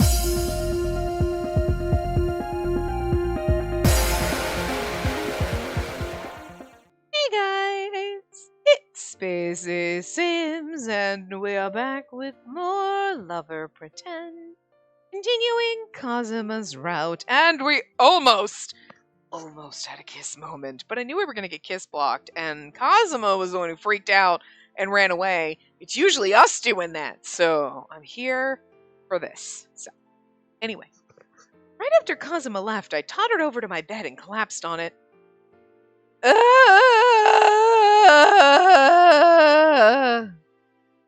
Hey guys, it's Spacey Sims, and we are back with more Lover Pretend, continuing Kazuma's route, and we almost had a kiss moment, but I knew we were going to get kiss blocked, and Kazuma was the one who freaked out and ran away. It's usually us doing that, so I'm here for this. So, anyway, right after Kazuma left, I tottered over to my bed and collapsed on it.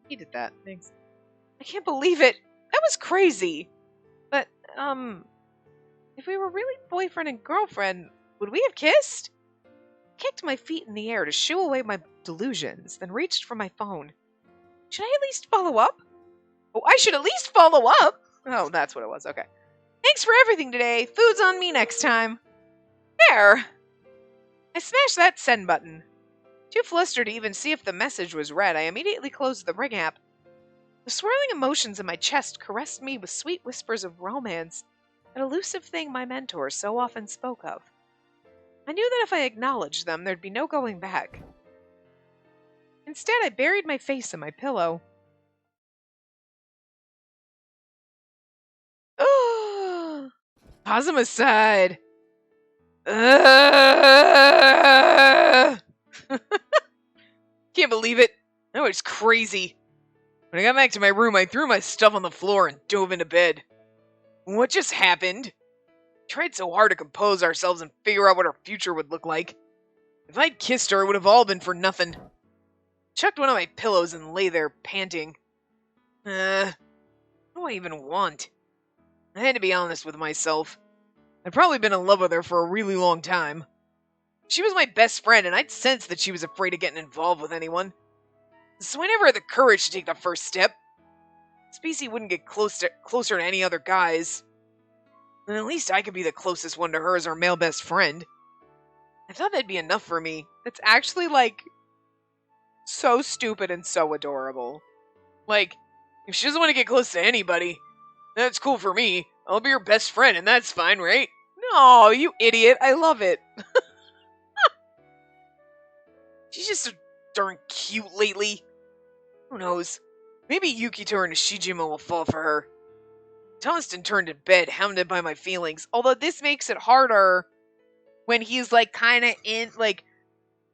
He did that. Thanks. I can't believe it. That was crazy. But, if we were really boyfriend and girlfriend, would we have kissed? I kicked my feet in the air to shoo away my delusions, then reached for my phone. Should I at least follow up? Oh, I should at least follow up! Oh, that's what it was. Okay. Thanks for everything today. Food's on me next time. There! I smashed that send button. Too flustered to even see if the message was read, I immediately closed the Ring app. The swirling emotions in my chest caressed me with sweet whispers of romance, that elusive thing my mentor so often spoke of. I knew that if I acknowledged them, there'd be no going back. Instead, I buried my face in my pillow. Oh, Kazuma's side. Can't believe it. That was crazy. When I got back to my room, I threw my stuff on the floor and dove into bed. What just happened? We tried so hard to compose ourselves and figure out what our future would look like. If I'd kissed her, it would have all been for nothing. Chucked one of my pillows and lay there panting. What do I even want? I had to be honest with myself. I'd probably been in love with her for a really long time. She was my best friend, and I'd sensed that she was afraid of getting involved with anyone. So I never had the courage to take the first step. Spacey wouldn't get closer to any other guys. And at least I could be the closest one to her as our male best friend. I thought that'd be enough for me. That's actually, so stupid and so adorable. If she doesn't want to get close to anybody, that's cool for me. I'll be her best friend, and that's fine, right? No, you idiot. I love it. She's just so darn cute lately. Who knows? Maybe Yukito or Nishijima will fall for her. Tossed and turned in bed, hounded by my feelings. Although this makes it harder when he's, kind of in,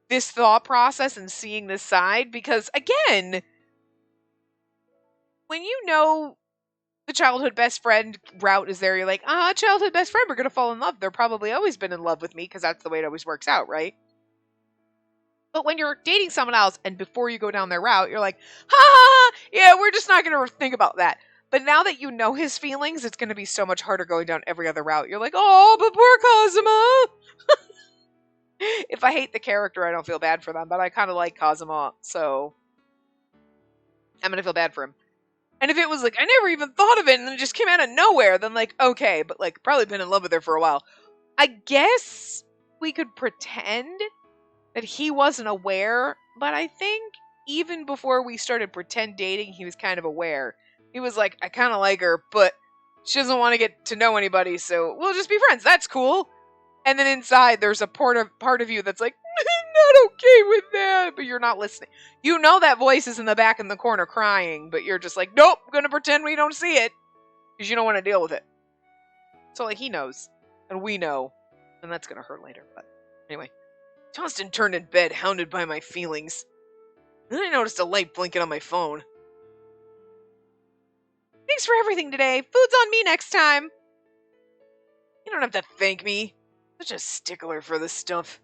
this thought process and seeing this side. Because, again, when you know the childhood best friend route is there, you're like, childhood best friend, we're going to fall in love. They're probably always been in love with me because that's the way it always works out, right? But when you're dating someone else and before you go down their route, you're like, yeah, we're just not going to think about that. But now that you know his feelings, it's going to be so much harder going down every other route. You're like, oh, but poor Kazuma. If I hate the character, I don't feel bad for them, but I kind of like Kazuma, so I'm going to feel bad for him. And if it was I never even thought of it and it just came out of nowhere, then okay, but probably been in love with her for a while. I guess we could pretend that he wasn't aware, but I think even before we started pretend dating, he was kind of aware. He was like, I kind of like her, but she doesn't want to get to know anybody, so we'll just be friends. That's cool. And then inside, there's a part of you that's like, not okay with that, but you're not listening. You know that voice is in the back in the corner crying, but you're just like, nope, I'm going to pretend we don't see it, because you don't want to deal with it. So, he knows, and we know, and that's going to hurt later, but anyway. Tossed and turned in bed, hounded by my feelings. Then I noticed a light blinking on my phone. Thanks for everything today. Food's on me next time. You don't have to thank me. Such a stickler for this stuff.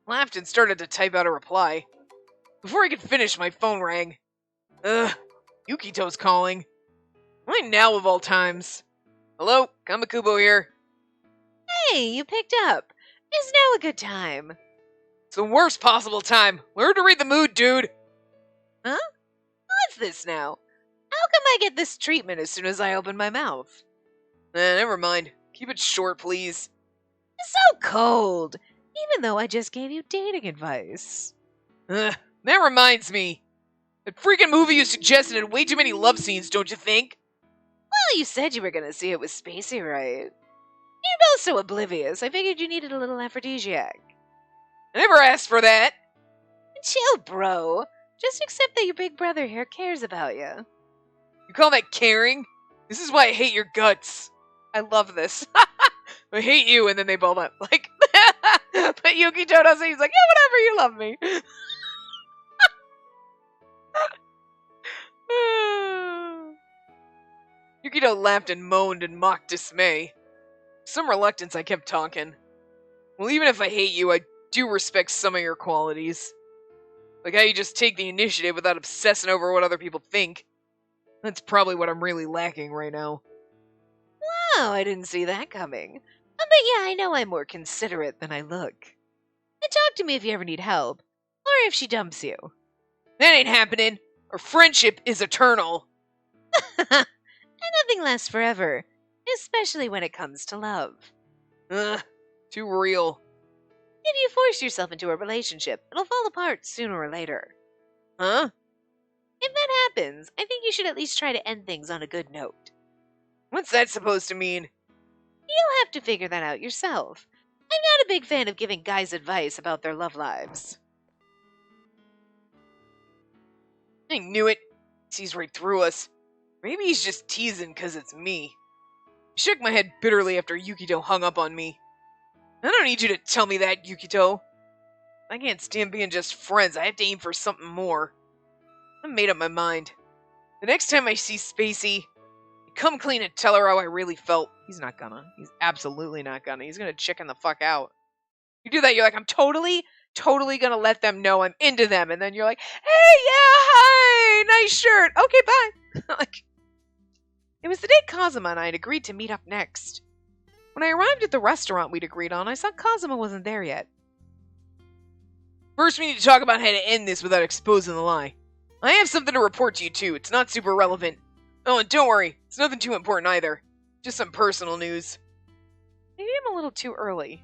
Laughed and started to type out a reply. Before I could finish, my phone rang. Yukito's calling. Why now of all times? Hello, Kamakubo here. Hey, you picked up. Is now a good time? It's the worst possible time. Learn to read the mood, dude. Huh? What's this now? How come I get this treatment as soon as I open my mouth? Never mind. Keep it short, please. It's so cold, even though I just gave you dating advice. That reminds me. That freaking movie you suggested had way too many love scenes, don't you think? Well, you said you were gonna see it with Spacey, right? You're both so oblivious, I figured you needed a little aphrodisiac. I never asked for that! Chill, bro. Just accept that your big brother here cares about you. You call that caring? This is why I hate your guts. I love this. I hate you, and then they both up. Like, but Yukito doesn't. He's like, yeah, whatever, you love me. Yukito laughed and moaned in mock dismay. With some reluctance, I kept talking. Well, even if I hate you, I do respect some of your qualities. Like how you just take the initiative without obsessing over what other people think. That's probably what I'm really lacking right now. Wow, I didn't see that coming. But yeah, I know I'm more considerate than I look. And talk to me if you ever need help. Or if she dumps you. That ain't happening. Our friendship is eternal. And nothing lasts forever. Especially when it comes to love. Too real. If you force yourself into a relationship, it'll fall apart sooner or later. Huh? If that happens, I think you should at least try to end things on a good note. What's that supposed to mean? You'll have to figure that out yourself. I'm not a big fan of giving guys advice about their love lives. I knew it. He sees right through us. Maybe he's just teasing because it's me. I shook my head bitterly after Yukito hung up on me. I don't need you to tell me that, Yukito. I can't stand being just friends. I have to aim for something more. I made up my mind. The next time I see Spacey, I come clean and tell her how I really felt. He's not gonna. He's absolutely not gonna. He's gonna chicken the fuck out. You do that, you're like, I'm totally gonna let them know I'm into them. And then you're like, hey, yeah, hi, nice shirt. Okay, bye. Like, it was the day Kazuma and I had agreed to meet up next. When I arrived at the restaurant we'd agreed on, I saw Kazuma wasn't there yet. First, we need to talk about how to end this without exposing the lie. I have something to report to you, too. It's not super relevant. Oh, and don't worry. It's nothing too important either. Just some personal news. Maybe I'm a little too early.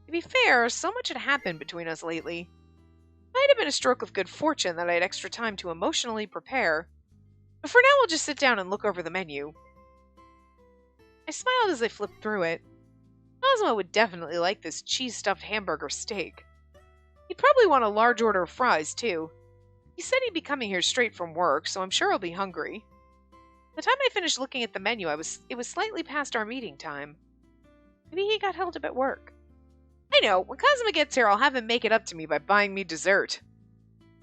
To be fair, so much had happened between us lately. It might have been a stroke of good fortune that I had extra time to emotionally prepare. But for now, I'll just sit down and look over the menu. I smiled as I flipped through it. Cosmo would definitely like this cheese-stuffed hamburger steak. He'd probably want a large order of fries, too. He said he'd be coming here straight from work, so I'm sure he'll be hungry. By the time I finished looking at the menu, it was slightly past our meeting time. Maybe he got held up at work. I know, when Kazuma gets here, I'll have him make it up to me by buying me dessert.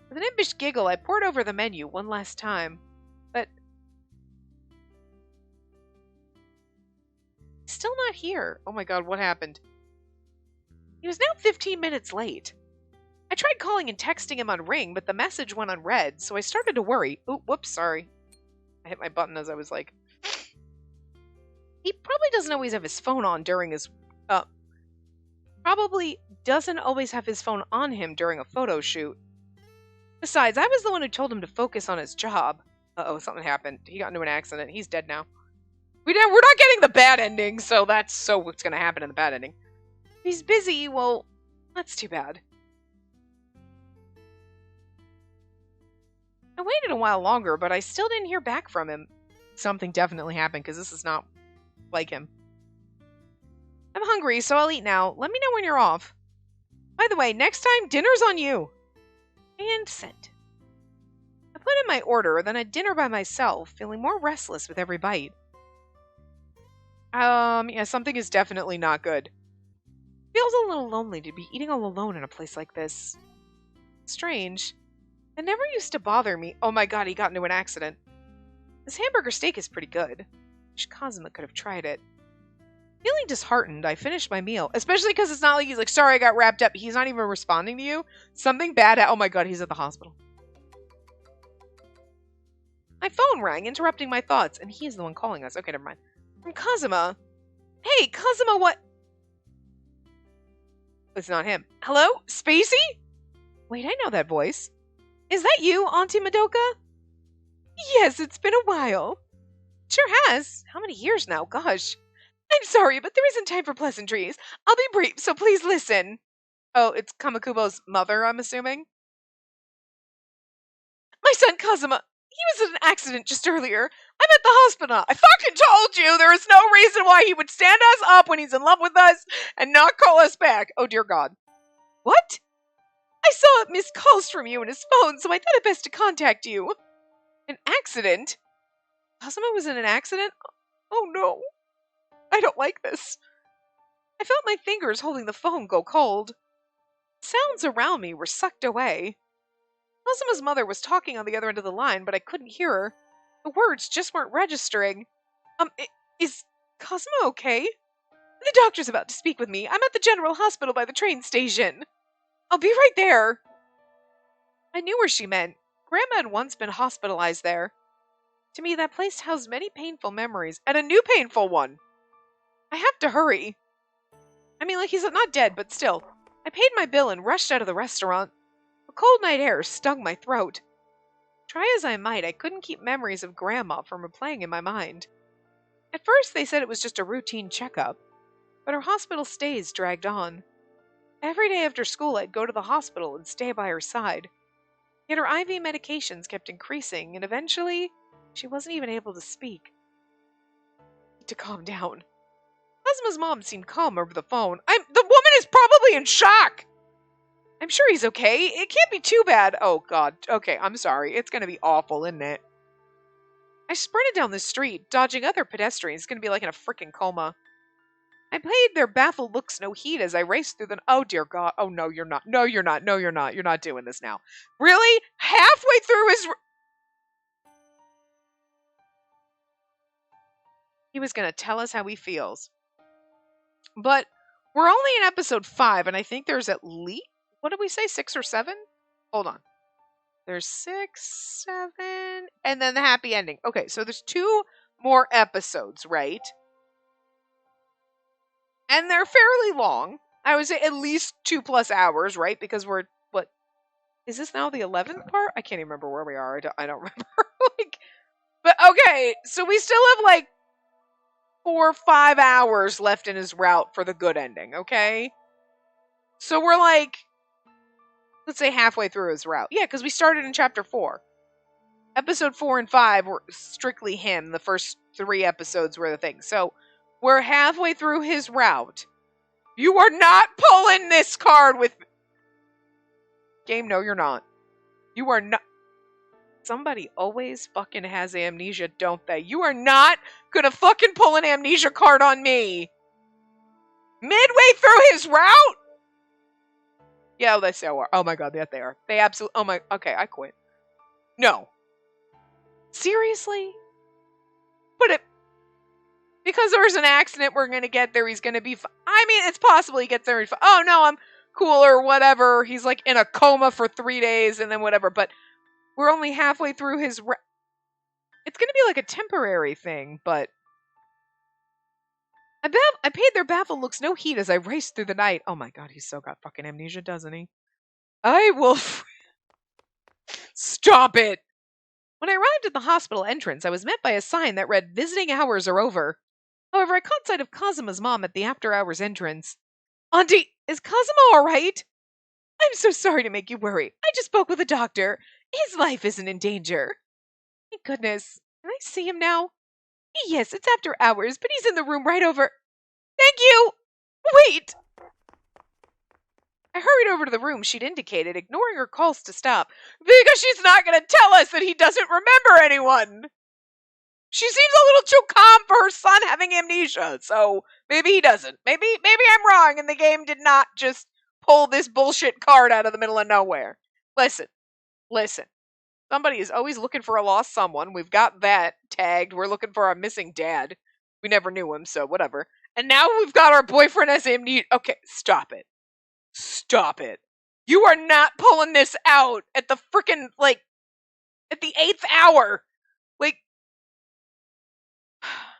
With an impish giggle, I pored over the menu one last time. But he's still not here. Oh my god, what happened? He was now 15 minutes late. I tried calling and texting him on Ring, but the message went unread, so I started to worry. Oh, whoops, sorry. I hit my button as I was like... He probably doesn't always have his phone on during his... Probably doesn't always have his phone on him during a photo shoot. Besides, I was the one who told him to focus on his job. Uh-oh, something happened. He got into an accident. He's dead now. We're not getting the bad ending, so that's what's going to happen in the bad ending. If he's busy, well, that's too bad. I waited a while longer, but I still didn't hear back from him. Something definitely happened, because this is not like him. I'm hungry, so I'll eat now. Let me know when you're off. By the way, next time, dinner's on you. And sent. I put in my order, then had dinner by myself, feeling more restless with every bite. Yeah, something is definitely not good. Feels a little lonely to be eating all alone in a place like this. Strange. It never used to bother me. Oh my god, he got into an accident. This hamburger steak is pretty good. Wish Kazuma could have tried it. Feeling disheartened, I finished my meal. Especially because it's not like he's like, sorry, I got wrapped up. He's not even responding to you. Something bad. Oh my god, he's at the hospital. My phone rang, interrupting my thoughts, and he's the one calling us. Okay, never mind. From Kazuma. Hey, Kazuma, what? It's not him. Hello? Spacey? Wait, I know that voice. Is that you, Auntie Madoka? Yes, it's been a while. Sure has. How many years now? Gosh. I'm sorry, but there isn't time for pleasantries. I'll be brief, so please listen. Oh, it's Kamakubo's mother, I'm assuming? My son Kazuma, he was in an accident just earlier. I'm at the hospital. I fucking told you there is no reason why he would stand us up when he's in love with us and not call us back. Oh, dear God. What? I saw missed calls from you on his phone, so I thought it best to contact you. An accident? Cosimo was in an accident? Oh, no. I don't like this. I felt my fingers holding the phone go cold. Sounds around me were sucked away. Cosimo's mother was talking on the other end of the line, but I couldn't hear her. The words just weren't registering. Is Cosimo okay? The doctor's about to speak with me. I'm at the general hospital by the train station. I'll be right there. I knew where she meant. Grandma had once been hospitalized there. To me, that place housed many painful memories, and a new painful one. I have to hurry. I mean, like, he's not dead, but still. I paid my bill and rushed out of the restaurant. The cold night air stung my throat. Try as I might, I couldn't keep memories of Grandma from replaying in my mind. At first, they said it was just a routine checkup, but her hospital stays dragged on. Every day after school, I'd go to the hospital and stay by her side. Yet her IV medications kept increasing, and eventually, she wasn't even able to speak. I need to calm down. Cosmo's mom seemed calm over the phone. The woman is probably in shock! I'm sure he's okay. It can't be too bad. Oh, God. Okay, I'm sorry. It's gonna be awful, isn't it? I sprinted down the street, dodging other pedestrians. It's gonna be like in a freaking coma. I paid their baffled looks no heed as I raced through the... Oh, dear God. Oh, no, you're not. No, you're not. No, you're not. You're not doing this now. Really? Halfway through his... He was gonna tell us how he feels. But we're only in episode 5, and I think there's at least... What did we say? 6 or 7? Hold on. There's 6, 7, and then the happy ending. Okay, so there's 2 more episodes, right? And they're fairly long. I would say at least 2+ hours, right? Because we're, what? Is this now the 11th part? I can't even remember where we are. I don't remember. But okay, so we still have like 4 or 5 hours left in his route for the good ending, okay? So we're like, let's say halfway through his route. Yeah, because we started in chapter 4. Episode 4 and 5 were strictly him. The first 3 episodes were the thing. So we're halfway through his route. You are not pulling this card with... Game, no, you're not. You are not... Somebody always fucking has amnesia, don't they? You are not gonna fucking pull an amnesia card on me. Midway through his route? Yeah, they so are. Oh my God, yeah, they are. They absolutely... Oh my... Okay, I quit. No. Seriously? But it... Because there was an accident, we're gonna get there, he's gonna be... I mean, it's possible he gets there and... Oh no, I'm cool or whatever. He's like in a coma for 3 days and then whatever. But we're only halfway through his... It's gonna be like a temporary thing, but... I paid their baffled looks no heed as I raced through the night. Oh my God, he's so got fucking amnesia, doesn't he? I will... Stop it! When I arrived at the hospital entrance, I was met by a sign that read, "Visiting hours are over." However, I caught sight of Cosima's mom at the after-hours entrance. Auntie, is Cosimo all right? I'm so sorry to make you worry. I just spoke with a doctor. His life isn't in danger. Thank goodness. Can I see him now? Yes, it's after hours, but he's in the room right over... Thank you! Wait! I hurried over to the room she'd indicated, ignoring her calls to stop. Because she's not going to tell us that he doesn't remember anyone! She seems a little too calm for her son having amnesia, so maybe he doesn't. Maybe I'm wrong and the game did not just pull this bullshit card out of the middle of nowhere. Listen. Somebody is always looking for a lost someone. We've got that tagged. We're looking for our missing dad. We never knew him, so whatever. And now we've got our boyfriend as amnesia. Okay, stop it. Stop it. You are not pulling this out at the freaking, like, at the 8th hour. Like,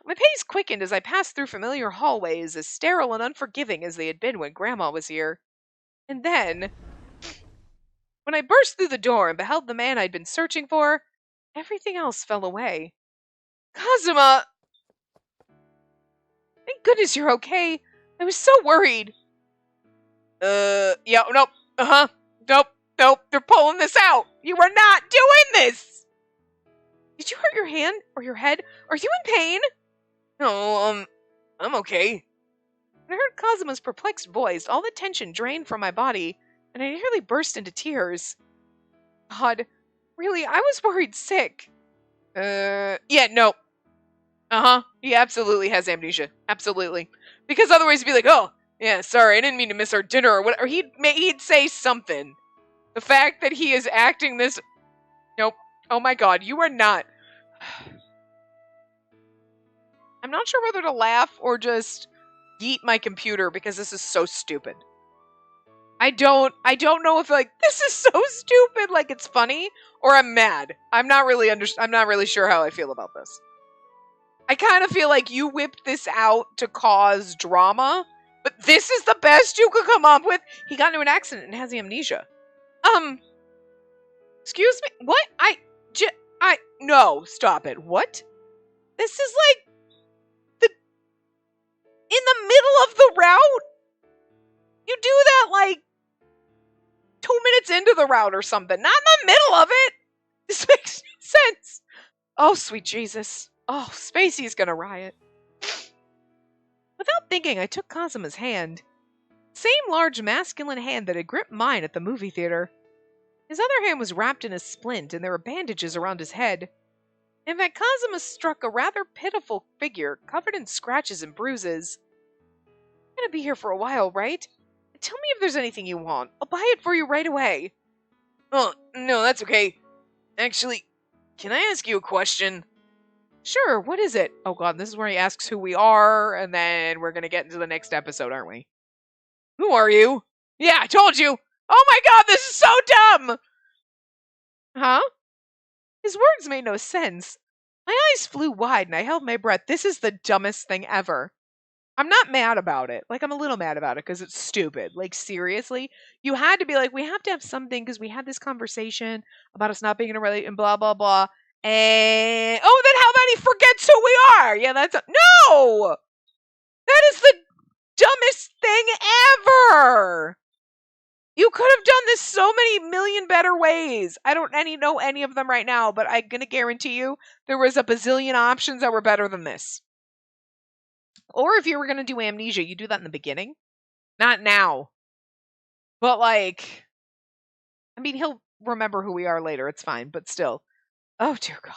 my pace quickened as I passed through familiar hallways as sterile and unforgiving as they had been when Grandma was here. And then, when I burst through the door and beheld the man I'd been searching for, everything else fell away. Cosima! Thank goodness you're okay. I was so worried. Yeah, nope. Nope. They're pulling this out. You are not doing this! Did you hurt your hand or your head? Are you in pain? No, I'm okay. When I heard Kazuma's perplexed voice, all the tension drained from my body, and I nearly burst into tears. God, really, I was worried sick. Yeah, no. He absolutely has amnesia. Absolutely. Because otherwise he'd be like, oh, yeah, sorry, I didn't mean to miss our dinner or whatever. He'd say something. The fact that he is acting this... Nope. Oh my god, you are not... I'm not sure whether to laugh or just yeet my computer because this is so stupid. I don't know if like this is so stupid like it's funny or I'm mad. I'm not really sure how I feel about this. I kind of feel like you whipped this out to cause drama, but this is the best you could come up with. He got into an accident and has amnesia. Excuse me? What? No, stop it. What? This is like in the middle of the route? You do that like 2 minutes into the route or something, not in the middle of it. This makes no sense. Oh, sweet Jesus. Oh, Spacey's gonna riot. Without thinking, I took Kazuma's hand. Same large masculine hand that had gripped mine at the movie theater. His other hand was wrapped in a splint, and there were bandages around his head. In fact, Kazuma struck a rather pitiful figure, covered in scratches and bruises. You're gonna be here for a while, right? Tell me if there's anything you want. I'll buy it for you right away. Oh, no, that's okay. Actually, can I ask you a question? Sure, what is it? Oh god, this is where he asks who we are, and then we're gonna get into the next episode, aren't we? Who are you? Yeah, I told you! Oh my god, this is so dumb! Huh? His words made no sense. My eyes flew wide and I held my breath. This is the dumbest thing ever. I'm not mad about it. Like, I'm a little mad about it because it's stupid. Like, seriously? You had to be like, we have to have something because we had this conversation about us not being in a relationship and blah, blah, blah. And, oh, then how about he forgets who we are? Yeah, no! That is the dumbest thing ever! You could have done this so many million better ways. I don't know any of them right now, but I'm going to guarantee you there was a bazillion options that were better than this. Or if you were going to do amnesia, you do that in the beginning. Not now. But like, I mean, he'll remember who we are later. It's fine, but still. Oh, dear God.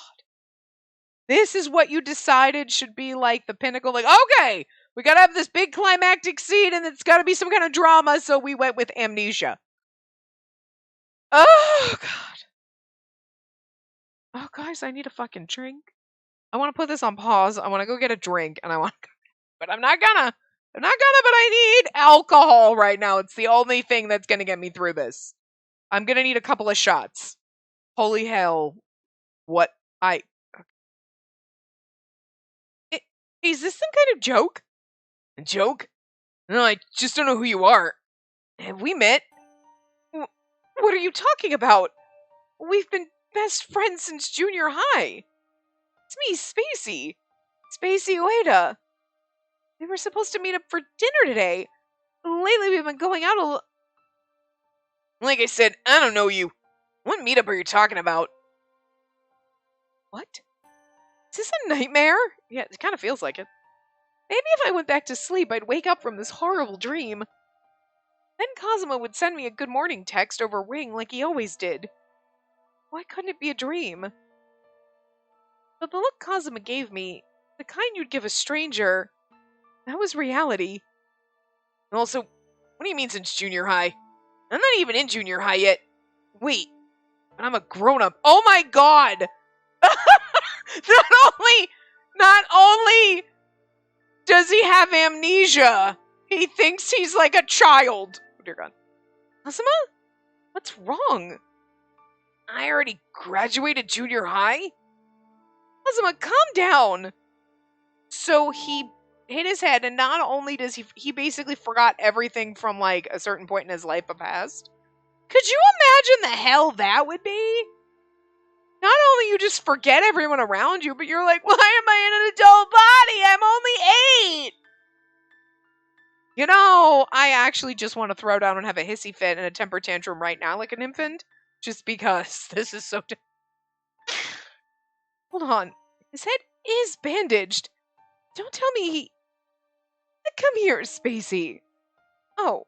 This is what you decided should be like the pinnacle. Like, okay, we got to have this big climactic scene and it's got to be some kind of drama. So we went with amnesia. Oh, God. Oh, guys, I need a fucking drink. I want to put this on pause. I want to go get a drink and I want to, but I'm not gonna, but I need alcohol right now. It's the only thing that's gonna get me through this. I'm gonna need a couple of shots. Holy hell. What? Is this some kind of joke? A joke? No, I just don't know who you are. Have we met? What are you talking about? We've been best friends since junior high. It's me, Spacey. Spacey Ueda. We were supposed to meet up for dinner today. Lately, we've been going out a lot. Like I said, I don't know you. What meetup are you talking about? What? Is this a nightmare? Yeah, it kind of feels like it. Maybe if I went back to sleep, I'd wake up from this horrible dream. Then Kazuma would send me a good morning text over Ring like he always did. Why couldn't it be a dream? But the look Kazuma gave me, the kind you'd give a stranger, that was reality. Also, what do you mean since junior high? I'm not even in junior high yet. Wait, but I'm a grown-up. Oh my god! Not only does he have amnesia, he thinks he's like a child. Oh dear God. Kazuma? What's wrong? I already graduated junior high? Kazuma, calm down. So he hit his head, and not only does he basically forgot everything from like a certain point in his life of past. Could you imagine the hell that would be? Not only you just forget everyone around you, but you're like, why am I in an adult body? I'm only 8. You know, I actually just want to throw down and have a hissy fit and a temper tantrum right now like an infant. Just because this is so... Hold on. His head is bandaged. Don't tell me he... Come here, Spacey. Oh.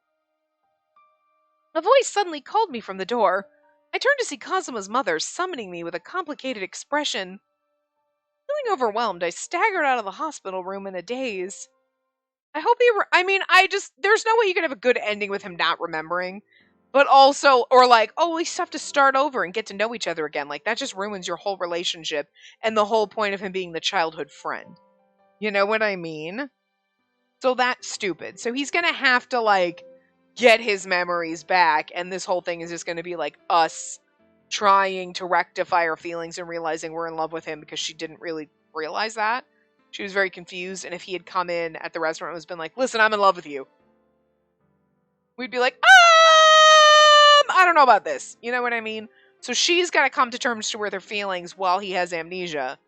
A voice suddenly called me from the door. I turned to see Kazuma's mother summoning me with a complicated expression. Feeling overwhelmed, I staggered out of the hospital room in a daze. I hope there's no way you can have a good ending with him not remembering. But also, or like, oh, we just have to start over and get to know each other again. Like, that just ruins your whole relationship and the whole point of him being the childhood friend. You know what I mean? So that's stupid. So he's gonna have to, like, get his memories back, and this whole thing is just gonna be, like, us trying to rectify our feelings and realizing we're in love with him because she didn't really realize that. She was very confused, and if he had come in at the restaurant and was been like, listen, I'm in love with you, we'd be like, I don't know about this. You know what I mean? So she's got to come to terms with her feelings while he has amnesia.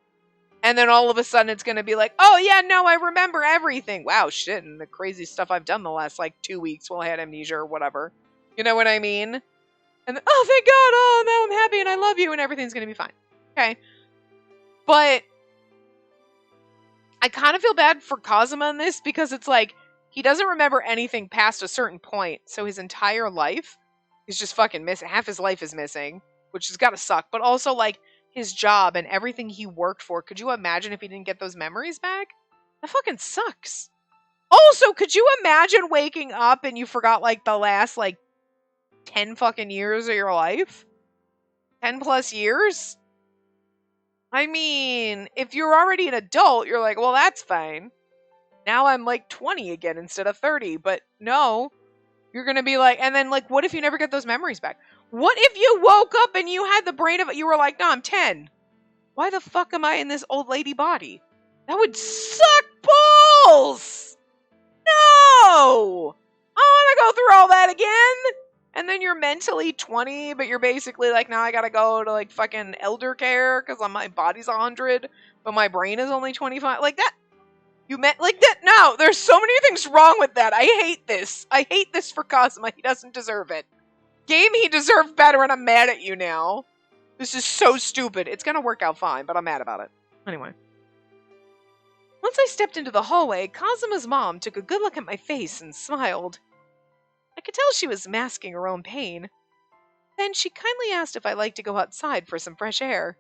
And then all of a sudden it's going to be like, oh yeah, no, I remember everything. Wow, shit, and the crazy stuff I've done the last, like, 2 weeks while I had amnesia or whatever. You know what I mean? And then, oh, thank God, oh, now I'm happy and I love you and everything's going to be fine. Okay. But I kind of feel bad for Kazuma in this because it's like, he doesn't remember anything past a certain point, so his entire life is just fucking missing. Half his life is missing, which has got to suck. But also, like, his job and everything he worked for. Could you imagine if he didn't get those memories back? That fucking sucks. Also, could you imagine waking up and you forgot, like, the last, like, 10 fucking years of your life? 10 plus years? I mean, if you're already an adult, you're like, well, that's fine. Now I'm, like, 20 again instead of 30. But no, you're going to be like, and then, like, what if you never get those memories back? What if you woke up and you had the brain of it? You were like, no, I'm 10. Why the fuck am I in this old lady body? That would suck balls! No! I don't want to go through all that again! And then you're mentally 20, but you're basically like, now I gotta go to, like, fucking elder care because my body's 100, but my brain is only 25. Like that. You meant like that? No, there's so many things wrong with that. I hate this. I hate this for Kazuma. He doesn't deserve it. Game, he deserved better, and I'm mad at you now. This is so stupid. It's gonna work out fine, but I'm mad about it. Anyway. Once I stepped into the hallway, Kazuma's mom took a good look at my face and smiled. I could tell she was masking her own pain. Then she kindly asked if I'd like to go outside for some fresh air.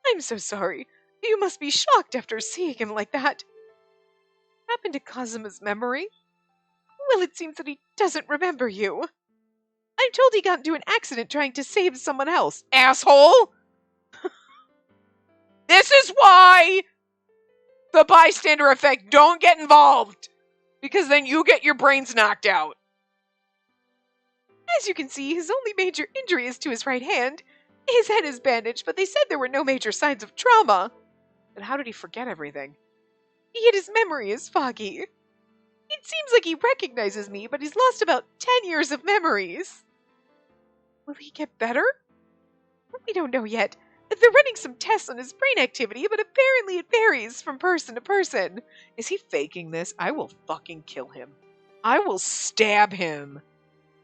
I'm so sorry. You must be shocked after seeing him like that. What happened to Kazuma's memory? Well, it seems that he doesn't remember you. I'm told he got into an accident trying to save someone else. Asshole! This is why the bystander effect, don't get involved. Because then you get your brains knocked out. As you can see, his only major injury is to his right hand. His head is bandaged, but they said there were no major signs of trauma. But how did he forget everything? Yet his memory is foggy. It seems like he recognizes me, but he's lost about 10 years of memories. Will he get better? We don't know yet. They're running some tests on his brain activity, but apparently it varies from person to person. Is he faking this? I will fucking kill him. I will stab him.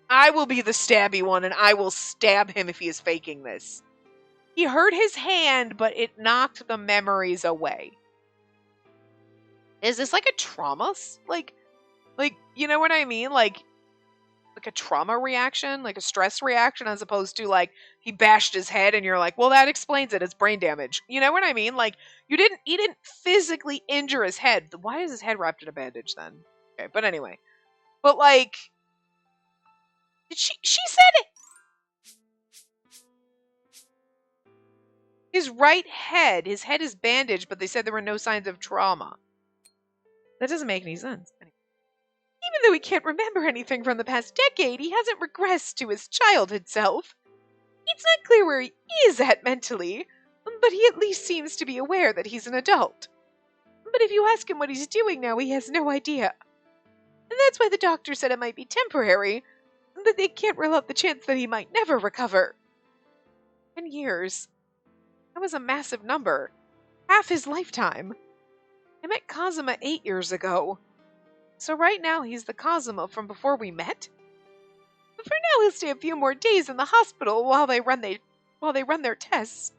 I will be the stabby one, and I will stab him if he is faking this. He hurt his hand, but it knocked the memories away. Is this like a trauma? Like, you know what I mean? Like a trauma reaction, like a stress reaction, as opposed to, like, he bashed his head and you're like, well, that explains it. It's brain damage. You know what I mean? Like, he didn't physically injure his head. Why is his head wrapped in a bandage then? Okay, but anyway. But, like, she said it. His right head, his head is bandaged, but they said there were no signs of trauma. That doesn't make any sense. Even though he can't remember anything from the past decade, he hasn't regressed to his childhood self. It's not clear where he is at mentally, but he at least seems to be aware that he's an adult. But if you ask him what he's doing now, he has no idea. And that's why the doctor said it might be temporary, but they can't rule out the chance that he might never recover. 10 years. That was a massive number. Half his lifetime. I met Kazuma 8 years ago. So right now he's the Kazuma from before we met? But for now he'll stay a few more days in the hospital while they run their tests.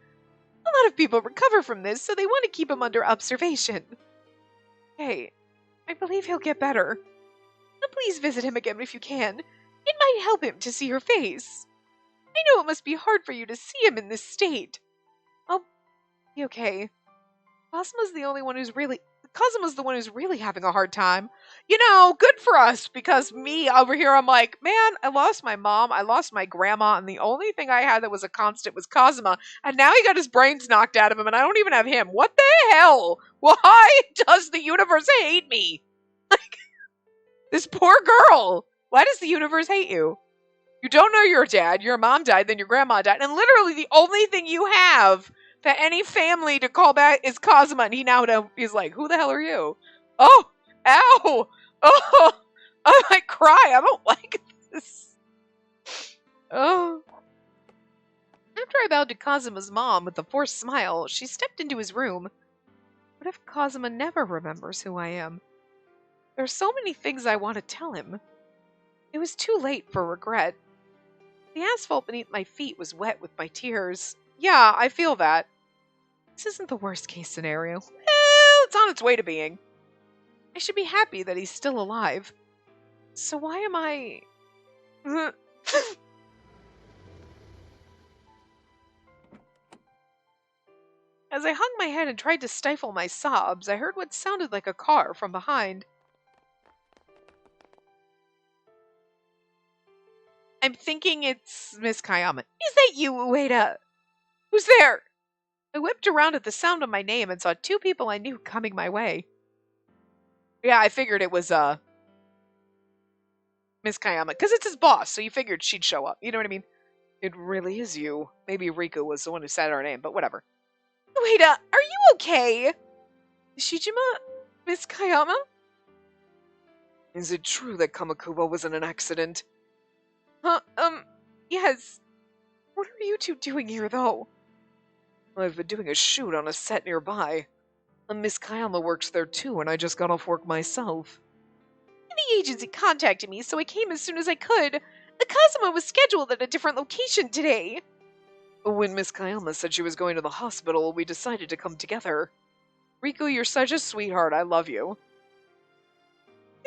A lot of people recover from this, so they want to keep him under observation. Hey, I believe he'll get better. Now please visit him again if you can. It might help him to see your face. I know it must be hard for you to see him in this state. I'll be okay. Cosmo's the one who's really having a hard time. You know, good for us, because me over here, I'm like, man, I lost my mom, I lost my grandma, and the only thing I had that was a constant was Cosmo, and now he got his brains knocked out of him, and I don't even have him. What the hell? Why does the universe hate me? Like, this poor girl. Why does the universe hate you? You don't know your dad, your mom died, then your grandma died, and literally the only thing you have that any family to call back is Cosmo, and he's like, who the hell are you? Oh, ow, oh, I might cry, I don't like this. Oh. After I bowed to Cosmo's mom with a forced smile, she stepped into his room. What if Cosmo never remembers who I am? There are so many things I want to tell him. It was too late for regret. The asphalt beneath my feet was wet with my tears. Yeah, I feel that. This isn't the worst case scenario. Well, it's on its way to being. I should be happy that he's still alive. So why am I... As I hung my head and tried to stifle my sobs, I heard what sounded like a car from behind. I'm thinking it's Miss Kayama. Is that you, Ueda? Who's there? I whipped around at the sound of my name and saw two people I knew coming my way. Yeah, I figured it was, Miss Kayama, because it's his boss, so you figured she'd show up. You know what I mean? It really is you. Maybe Riku was the one who said our name, but whatever. Ueda, are you okay? Shijima? Miss Kayama? Is it true that Kamakubo was in an accident? Yes. What are you two doing here, though? I've been doing a shoot on a set nearby. Miss Kayama works there too, and I just got off work myself. The agency contacted me, so I came as soon as I could. The Kazuma was scheduled at a different location today. When Miss Kayama said she was going to the hospital, we decided to come together. Riku, you're such a sweetheart. I love you.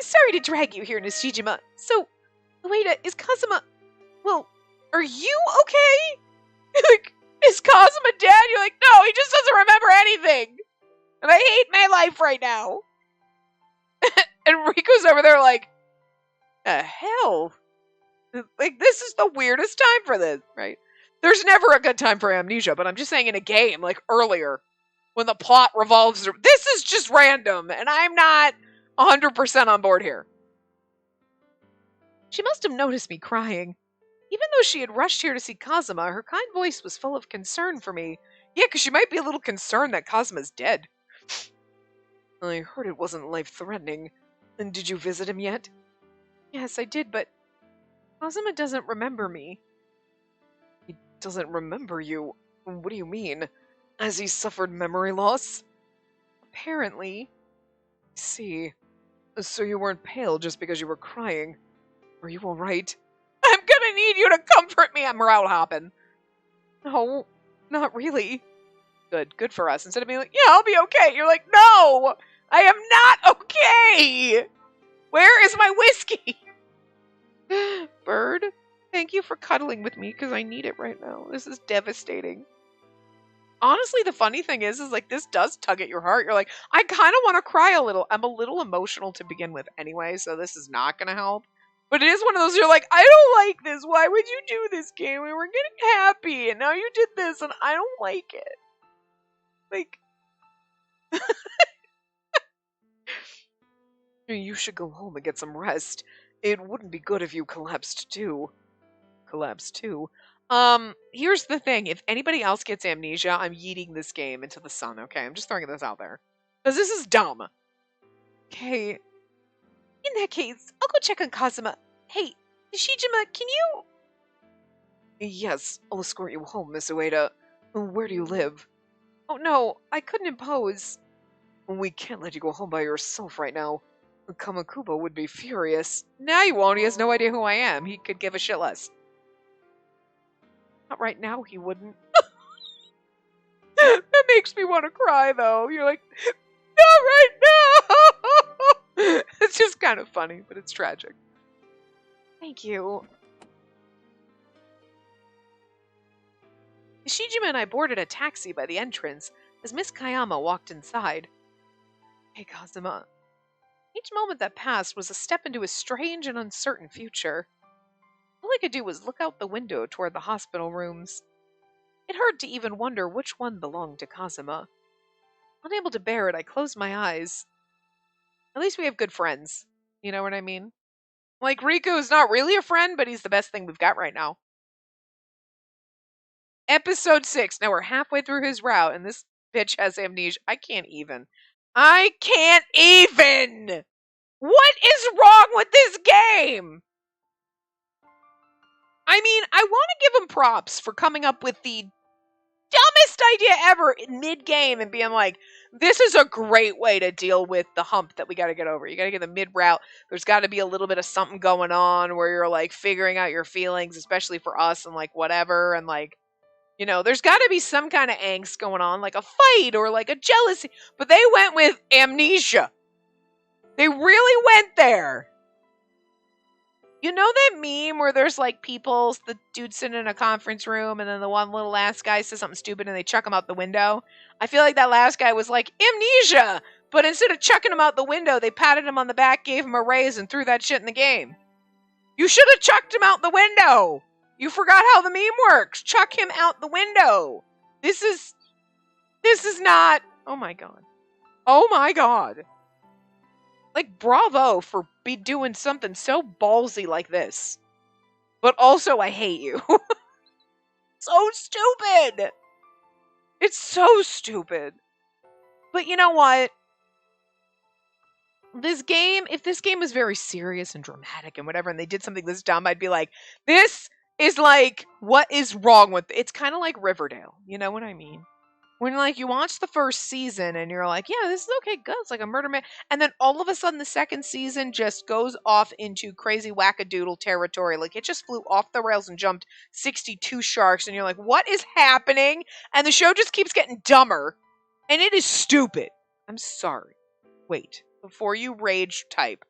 Sorry to drag you here, Nishijima. So, Ueda, is Kazuma... Well, are you okay? Like, is Kazuma dead? You're like, no, he just doesn't remember anything. And I hate my life right now. And Riku's over there like, the hell? Like, this is the weirdest time for this, right? There's never a good time for amnesia, but I'm just saying in a game, like earlier, when the plot revolves... This is just random, and I'm not 100% on board here. She must have noticed me crying. Even though she had rushed here to see Kazuma, her kind voice was full of concern for me. Yeah, because she might be a little concerned that Kazuma's dead. I heard it wasn't life-threatening. And did you visit him yet? Yes, I did, but Kazuma doesn't remember me. He doesn't remember you? What do you mean? Has he suffered memory loss? Apparently. I see. So you weren't pale just because you were crying. Are you alright? I'm gonna need you to comfort me. I'm morale hopping. No, not really. Good for us. Instead of being like, yeah, I'll be okay. You're like, no, I am not okay. Where is my whiskey? Bird, thank you for cuddling with me because I need it right now. This is devastating. Honestly, the funny thing is like, this does tug at your heart. You're like, I kind of want to cry a little. I'm a little emotional to begin with anyway, so this is not going to help. But it is one of those, you're like, I don't like this. Why would you do this, game? We were getting happy, and now you did this, and I don't like it. Like, you should go home and get some rest. It wouldn't be good if you collapsed too. Here's the thing. If anybody else gets amnesia, I'm yeeting this game into the sun, okay? I'm just throwing this out there. Because this is dumb. Okay. In that case, I'll go check on Kazuma. Hey, Nishijima, can you... Yes, I'll escort you home, Miss Ueda. Where do you live? Oh no, I couldn't impose. We can't let you go home by yourself right now. Kamakubo would be furious. Now you won't, he has no idea who I am. He could give a shit less. Not right now, he wouldn't. That makes me want to cry, though. You're like, not right now! It's just kind of funny, but it's tragic. Thank you. Shijima and I boarded a taxi by the entrance as Miss Kayama walked inside. Hey, Kazuma. Each moment that passed was a step into a strange and uncertain future. All I could do was look out the window toward the hospital rooms. It hurt to even wonder which one belonged to Kazuma. Unable to bear it, I closed my eyes. At least we have good friends. You know what I mean? Like, Riku's not really a friend, but he's the best thing we've got right now. Episode 6. Now we're halfway through his route, and this bitch has amnesia. I can't even. What is wrong with this game? I mean, I want to give him props for coming up with the dumbest idea ever mid-game and being like, this is a great way to deal with the hump that we got to get over. You got to get the mid-route. There's got to be a little bit of something going on where you're like figuring out your feelings, especially for us and like whatever. And like, you know, there's got to be some kind of angst going on, like a fight or like a jealousy. But they went with amnesia. They really went there. You know that meme where there's like people, the dude sitting in a conference room and then the one little last guy says something stupid and they chuck him out the window? I feel like that last guy was like, amnesia! But instead of chucking him out the window, they patted him on the back, gave him a raise, and threw that shit in the game. You should have chucked him out the window! You forgot how the meme works! Chuck him out the window! This is not... Oh my god. Oh my god. Like, bravo for doing something so ballsy like this. But also, I hate you. So stupid! It's so stupid. But you know what? If this game was very serious and dramatic and whatever, and they did something this dumb, I'd be like, this is like, what is wrong with it? It's kind of like Riverdale. You know what I mean? When, like, you watch the first season and you're like, yeah, this is okay, good. It's like a murder man. And then all of a sudden the second season just goes off into crazy wackadoodle territory. Like, it just flew off the rails and jumped 62 sharks. And you're like, what is happening? And the show just keeps getting dumber. And it is stupid. I'm sorry. Wait, before you rage type.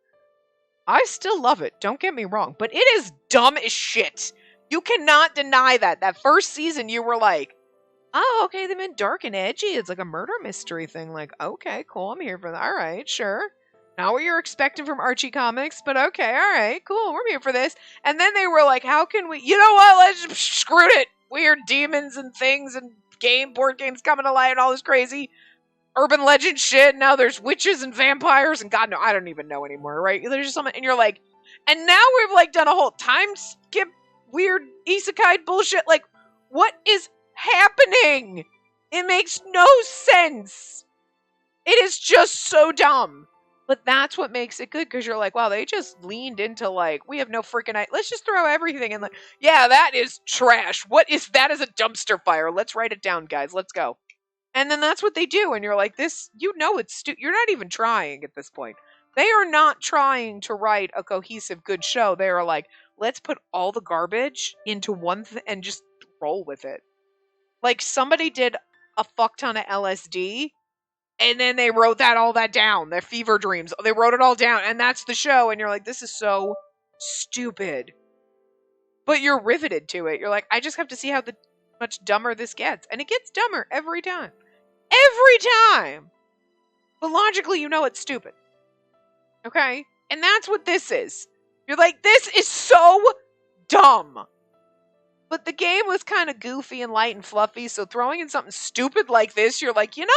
I still love it. Don't get me wrong. But it is dumb as shit. You cannot deny that. That first season, you were like, oh, okay, they've been dark and edgy. It's like a murder mystery thing. Like, okay, cool, I'm here for that. All right, sure. Not what you're expecting from Archie Comics, but okay, all right, cool, we're here for this. And then they were like, how can we, you know what, let's just, screw it. Weird demons and things and board games coming to light and all this crazy urban legend shit. Now there's witches and vampires and God, no, I don't even know anymore, right? There's just something, and you're like, and now we've like done a whole time skip, weird isekai bullshit. Like, what is happening? It makes no sense. It is just so dumb. But that's what makes it good, because you're like, wow, they just leaned into like, we have no freaking let's just throw everything in. Like, yeah, that is trash. What is that? Is a dumpster fire. Let's write it down, guys. Let's go. And then that's what they do, and you're like, this, you know, it's you're not even trying at this point. They are not trying to write a cohesive, good show. They are like, let's put all the garbage into one and just roll with it. Like, somebody did a fuck ton of LSD, and then they wrote all that down. Their fever dreams. They wrote it all down, and that's the show. And you're like, this is so stupid. But you're riveted to it. You're like, I just have to see how much dumber this gets. And it gets dumber every time. Every time! But logically, you know it's stupid. Okay? And that's what this is. You're like, this is so dumb. But the game was kind of goofy and light and fluffy, so throwing in something stupid like this, you're like, you know,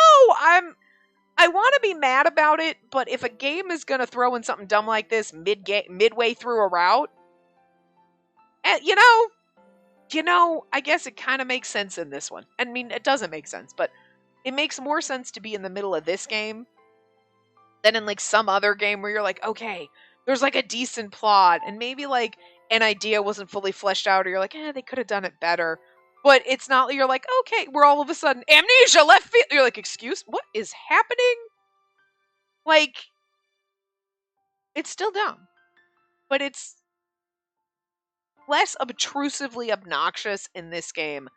I want to be mad about it, but if a game is going to throw in something dumb like this midway through a route, you know, I guess it kind of makes sense in this one. I mean, it doesn't make sense, but it makes more sense to be in the middle of this game than in like some other game where you're like, okay, there's like a decent plot, and maybe like an idea wasn't fully fleshed out, or you're like, they could have done it better. But it's not, you're like, okay, we're all of a sudden, amnesia, left field. You're like, excuse, what is happening? Like, it's still dumb. But it's less obtrusively obnoxious in this game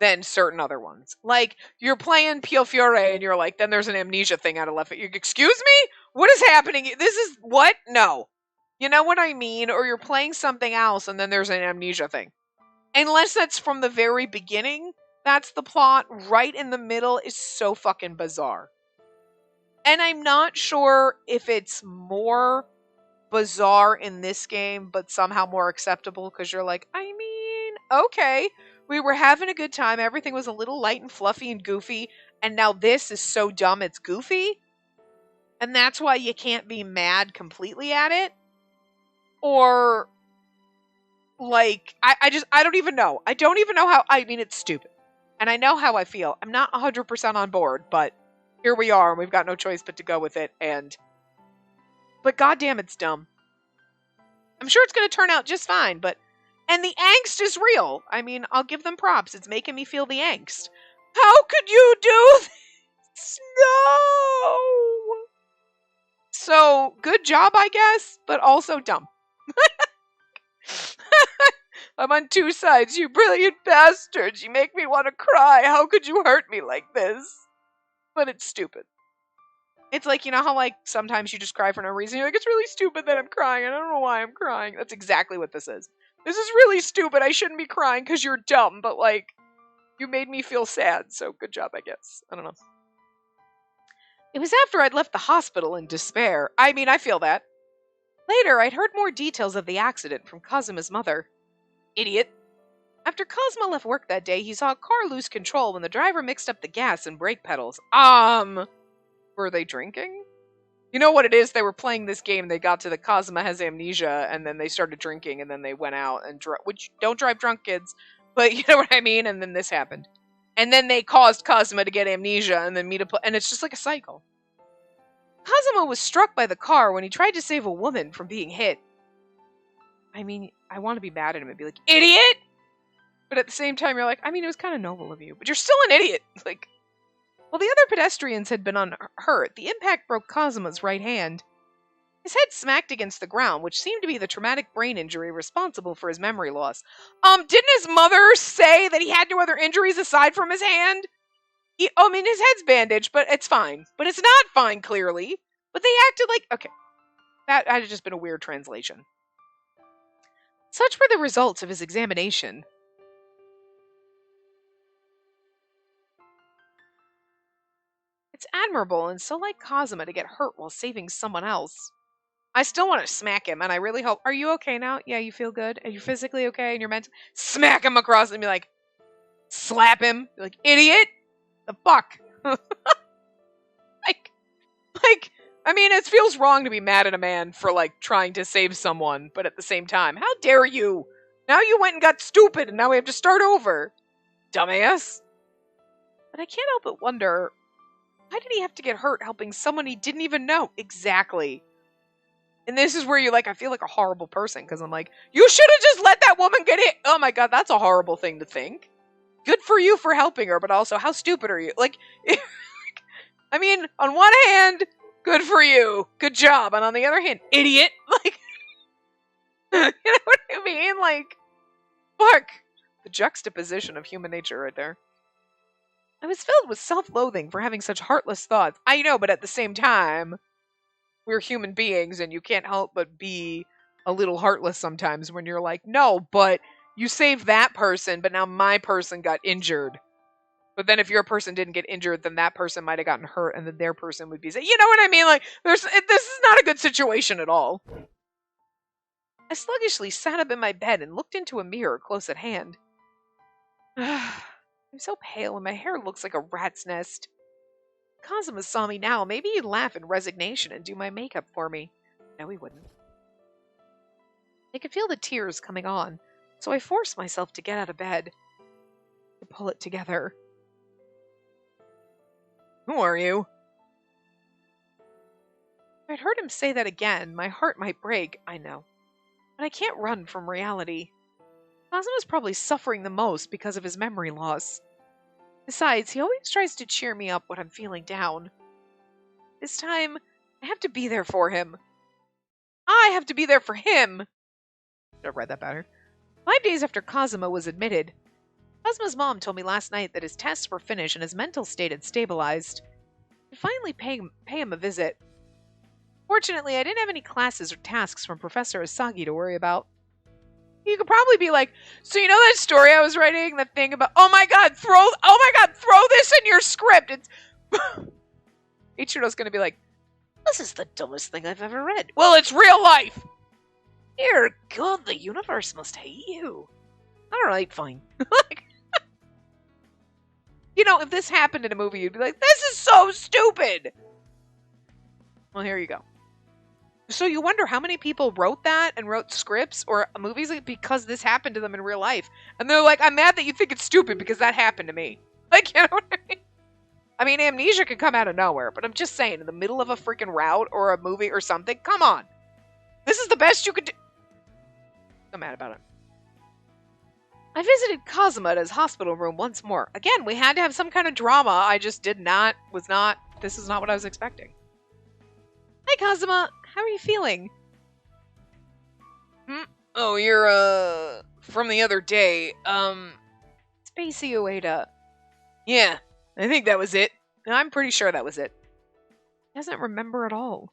than certain other ones. Like, you're playing Pio Fiore and you're like, then there's an amnesia thing out of left field. Excuse me? What is happening? This is, what? No. You know what I mean? Or you're playing something else and then there's an amnesia thing. Unless that's from the very beginning, that's the plot. Right in the middle is so fucking bizarre. And I'm not sure if it's more bizarre in this game, but somehow more acceptable, because you're like, I mean, okay, we were having a good time, everything was a little light and fluffy and goofy, and now this is so dumb it's goofy, and that's why you can't be mad completely at it. Or, like, I don't even know. I don't even know how, I mean, it's stupid. And I know how I feel. I'm not 100% on board, but here we are, and we've got no choice but to go with it, but goddamn, it's dumb. I'm sure it's going to turn out just fine, and the angst is real. I mean, I'll give them props. It's making me feel the angst. How could you do this? No! So, good job, I guess, but also dumb. I'm on two sides, you brilliant bastards. You make me want to cry. How could you hurt me like this? But it's stupid. It's like, you know how, like, sometimes you just cry for no reason? You're like, it's really stupid that I'm crying. I don't know why I'm crying. That's exactly what this is. This is really stupid. I shouldn't be crying because you're dumb, but, like, you made me feel sad, so good job, I guess. I don't know. It was after I'd left the hospital in despair. I mean, I feel that. Later, I'd heard more details of the accident from Kazuma's mother. Idiot. After Kazuma left work that day, he saw a car lose control when the driver mixed up the gas and brake pedals. Were they drinking? You know what it is? They were playing this game, they got to the Kazuma has amnesia, and then they started drinking, and then they went out and which, don't drive drunk, kids. But you know what I mean? And then this happened. And then they caused Kazuma to get amnesia, and then and it's just like a cycle. Kazuma was struck by the car when he tried to save a woman from being hit. I mean, I want to be mad at him and be like, idiot! But at the same time, you're like, I mean, it was kind of noble of you, but you're still an idiot. Like, while the other pedestrians had been unhurt, the impact broke Kazuma's right hand. His head smacked against the ground, which seemed to be the traumatic brain injury responsible for his memory loss. Didn't his mother say that he had no other injuries aside from his hand? His head's bandaged, but it's fine. But it's not fine, clearly. But they acted like, okay, that had just been a weird translation. Such were the results of his examination. It's admirable and so like Kazuma to get hurt while saving someone else. I still want to smack him, and I really hope, are you okay now? Yeah, you feel good? Are you physically okay? And you're meant to smack him across and be like, slap him. Be like, idiot? The fuck? I mean, it feels wrong to be mad at a man for, like, trying to save someone, but at the same time, how dare you? Now you went and got stupid, and now we have to start over. Dumbass. But I can't help but wonder, why did he have to get hurt helping someone he didn't even know? Exactly. And this is where you're like, I feel like a horrible person, because I'm like, you should have just let that woman get hit. Oh my god, that's a horrible thing to think. Good for you for helping her, but also, how stupid are you? Like, I mean, on one hand, good for you. Good job. And on the other hand, idiot. Like, you know what I mean? Like, fuck. The juxtaposition of human nature right there. I was filled with self-loathing for having such heartless thoughts. I know, but at the same time, we're human beings, and you can't help but be a little heartless sometimes when you're like, no, but you saved that person, but now my person got injured. But then if your person didn't get injured, then that person might have gotten hurt, and then their person would be saying, you know what I mean? Like, this is not a good situation at all. I sluggishly sat up in my bed and looked into a mirror close at hand. I'm so pale and my hair looks like a rat's nest. If Kazuma saw me now, maybe he'd laugh in resignation and do my makeup for me. No, he wouldn't. I could feel the tears coming on, so I forced myself to get out of bed. To pull it together. Who are you? If I'd heard him say that again, my heart might break, I know. But I can't run from reality. Kazuma's probably suffering the most because of his memory loss. Besides, he always tries to cheer me up when I'm feeling down. This time, I have to be there for him. I have to be there for him! Should have read that better. 5 days after Kazuma was admitted, Cosmo's mom told me last night that his tests were finished and his mental state had stabilized. I'd finally pay him a visit. Fortunately, I didn't have any classes or tasks from Professor Asagi to worry about. You could probably be like, so you know that story I was writing, that thing about, oh my god, throw this in your script. It's Ichiro's gonna be like, this is the dumbest thing I've ever read. well, it's real life. Dear God, the universe must hate you. Alright, fine. You know, if this happened in a movie, you'd be like, this is so stupid. Well, here you go. So you wonder how many people wrote that and wrote scripts or movies because this happened to them in real life. And they're like, I'm mad that you think it's stupid because that happened to me. Like, you know what I mean? I mean, amnesia could come out of nowhere, but I'm just saying, in the middle of a freaking route or a movie or something, come on. This is the best you could do. I'm mad about it. I visited Kazuma at his hospital room once more. Again, we had to have some kind of drama. I just this is not what I was expecting. Hi, Kazuma. How are you feeling? Oh, you're, from the other day, Spacey Ueda. Yeah, I think that was it. I'm pretty sure that was it. He doesn't remember at all.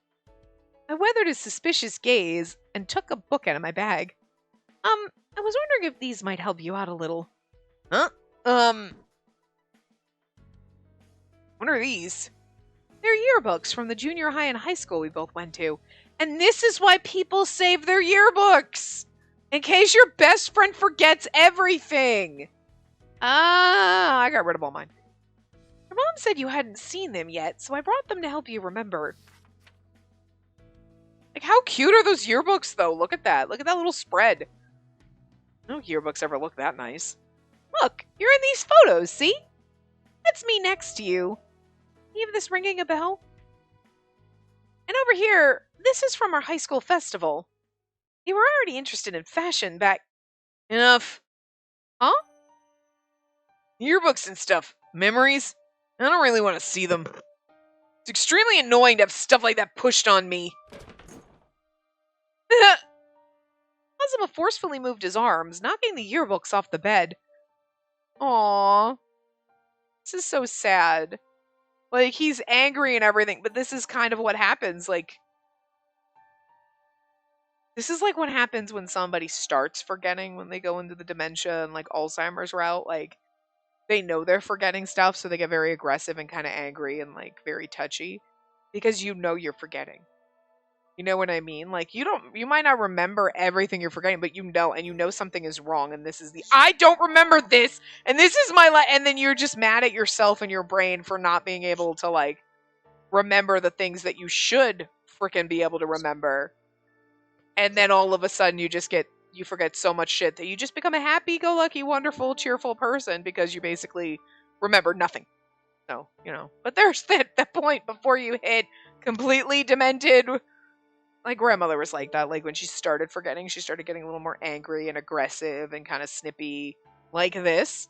I weathered his suspicious gaze and took a book out of my bag. I was wondering if these might help you out a little. Huh? What are these? They're yearbooks from the junior high and high school we both went to. And this is why people save their yearbooks! In case your best friend forgets everything! I got rid of all mine. Your mom said you hadn't seen them yet, so I brought them to help you remember. Like, how cute are those yearbooks, though? Look at that. Look at that little spread. No yearbooks ever look that nice. Look, you're in these photos, see? That's me next to you. Any of this ringing a bell? And over here, this is from our high school festival. You were already interested in fashion back... Enough. Huh? Yearbooks and stuff. Memories? I don't really want to see them. It's extremely annoying to have stuff like that pushed on me. Kazuma forcefully moved his arms, knocking the yearbooks off the bed. Aww. This is so sad. Like, he's angry and everything, but this is kind of what happens. Like, this is like what happens when somebody starts forgetting when they go into the dementia and like Alzheimer's route. Like, they know they're forgetting stuff, so they get very aggressive and kind of angry and like very touchy because you know you're forgetting. You know what I mean? Like, you might not remember everything you're forgetting, but you know something is wrong, and this is I don't remember this, and this is my life, and then you're just mad at yourself and your brain for not being able to, like, remember the things that you should freaking be able to remember. And then all of a sudden you forget so much shit that you just become a happy-go-lucky, wonderful, cheerful person because you basically remember nothing. So, but there's that point before you hit completely demented. My grandmother was like that. Like, when she started forgetting, she started getting a little more angry and aggressive and kind of snippy like this.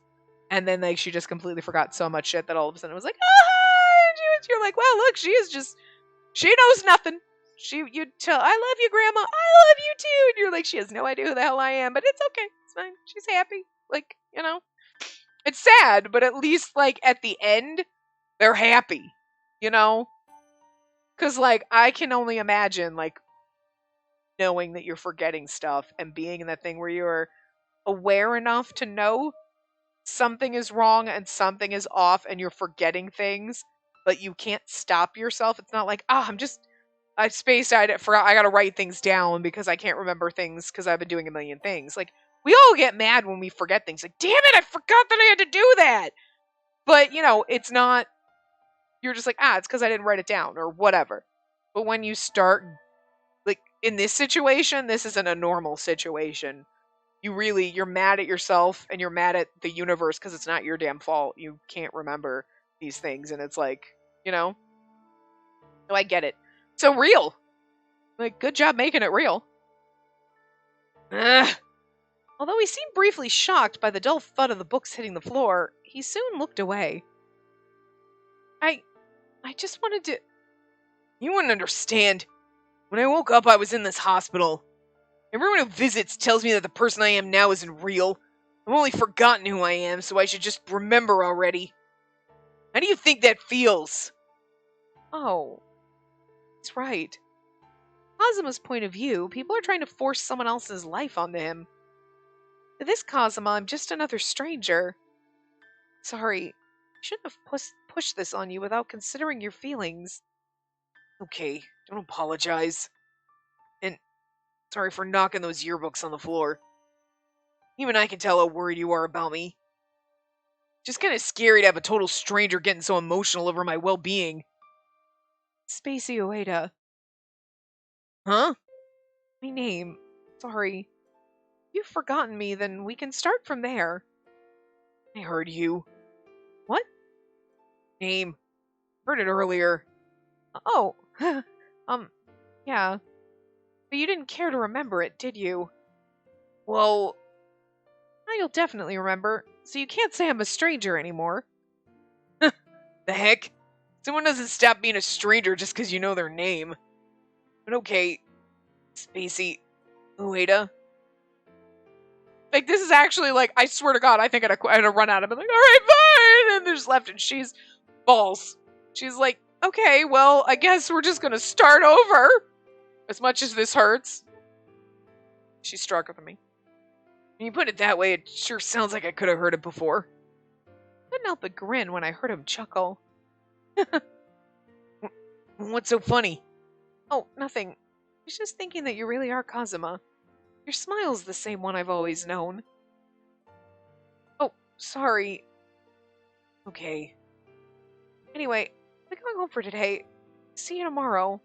And then, like, she just completely forgot so much shit that all of a sudden it was like, ah! And you're like, well, look, she knows nothing. You tell, I love you, Grandma. I love you, too. And you're like, she has no idea who the hell I am, but it's okay. It's fine. She's happy. Like, it's sad, but at least, like, at the end, they're happy, Because, like, I can only imagine, like, knowing that you're forgetting stuff and being in that thing where you're aware enough to know something is wrong and something is off and you're forgetting things, but you can't stop yourself. It's not like, I spaced out, I forgot, I gotta write things down because I can't remember things because I've been doing a million things. Like, we all get mad when we forget things. Like, damn it, I forgot that I had to do that. But, it's not, you're just like, it's because I didn't write it down or whatever. But when you start, like, in this situation, this isn't a normal situation. You're mad at yourself and you're mad at the universe because it's not your damn fault. You can't remember these things. And it's like, So I get it. So real. Like, good job making it real. Ugh. Although he seemed briefly shocked by the dull thud of the books hitting the floor, he soon looked away. I just wanted to... You wouldn't understand. When I woke up, I was in this hospital. Everyone who visits tells me that the person I am now isn't real. I've only forgotten who I am, so I should just remember already. How do you think that feels? Oh, he's right. Kazuma's point of view, people are trying to force someone else's life onto him. To this Kazuma, I'm just another stranger. Sorry, I shouldn't have pushed this on you without considering your feelings. Okay, don't apologize. And sorry for knocking those yearbooks on the floor. Even I can tell how worried you are about me. Just kind of scary to have a total stranger getting so emotional over my well-being. Spacey Ueda. Huh? My name. Sorry. If you've forgotten me, then we can start from there. I heard you. What? Name. Heard it earlier. Oh. Yeah. But you didn't care to remember it, did you? Well, Now you'll definitely remember, so you can't say I'm a stranger anymore. the heck? Someone doesn't stop being a stranger just because you know their name. But okay, Spacey, Ueda. Like, this is actually, like, I swear to God, I think I'd have run out and been like, alright, fine! And there's left, and she's balls. She's like, okay, well, I guess we're just gonna start over. As much as this hurts. She struck with me. When you put it that way, it sure sounds like I could have heard it before. Couldn't help but grin when I heard him chuckle. What's so funny? Oh, nothing. I was just thinking that you really are Kazuma. Your smile's the same one I've always known. Oh, sorry. Okay. Anyway, I'm going home for today. See you tomorrow.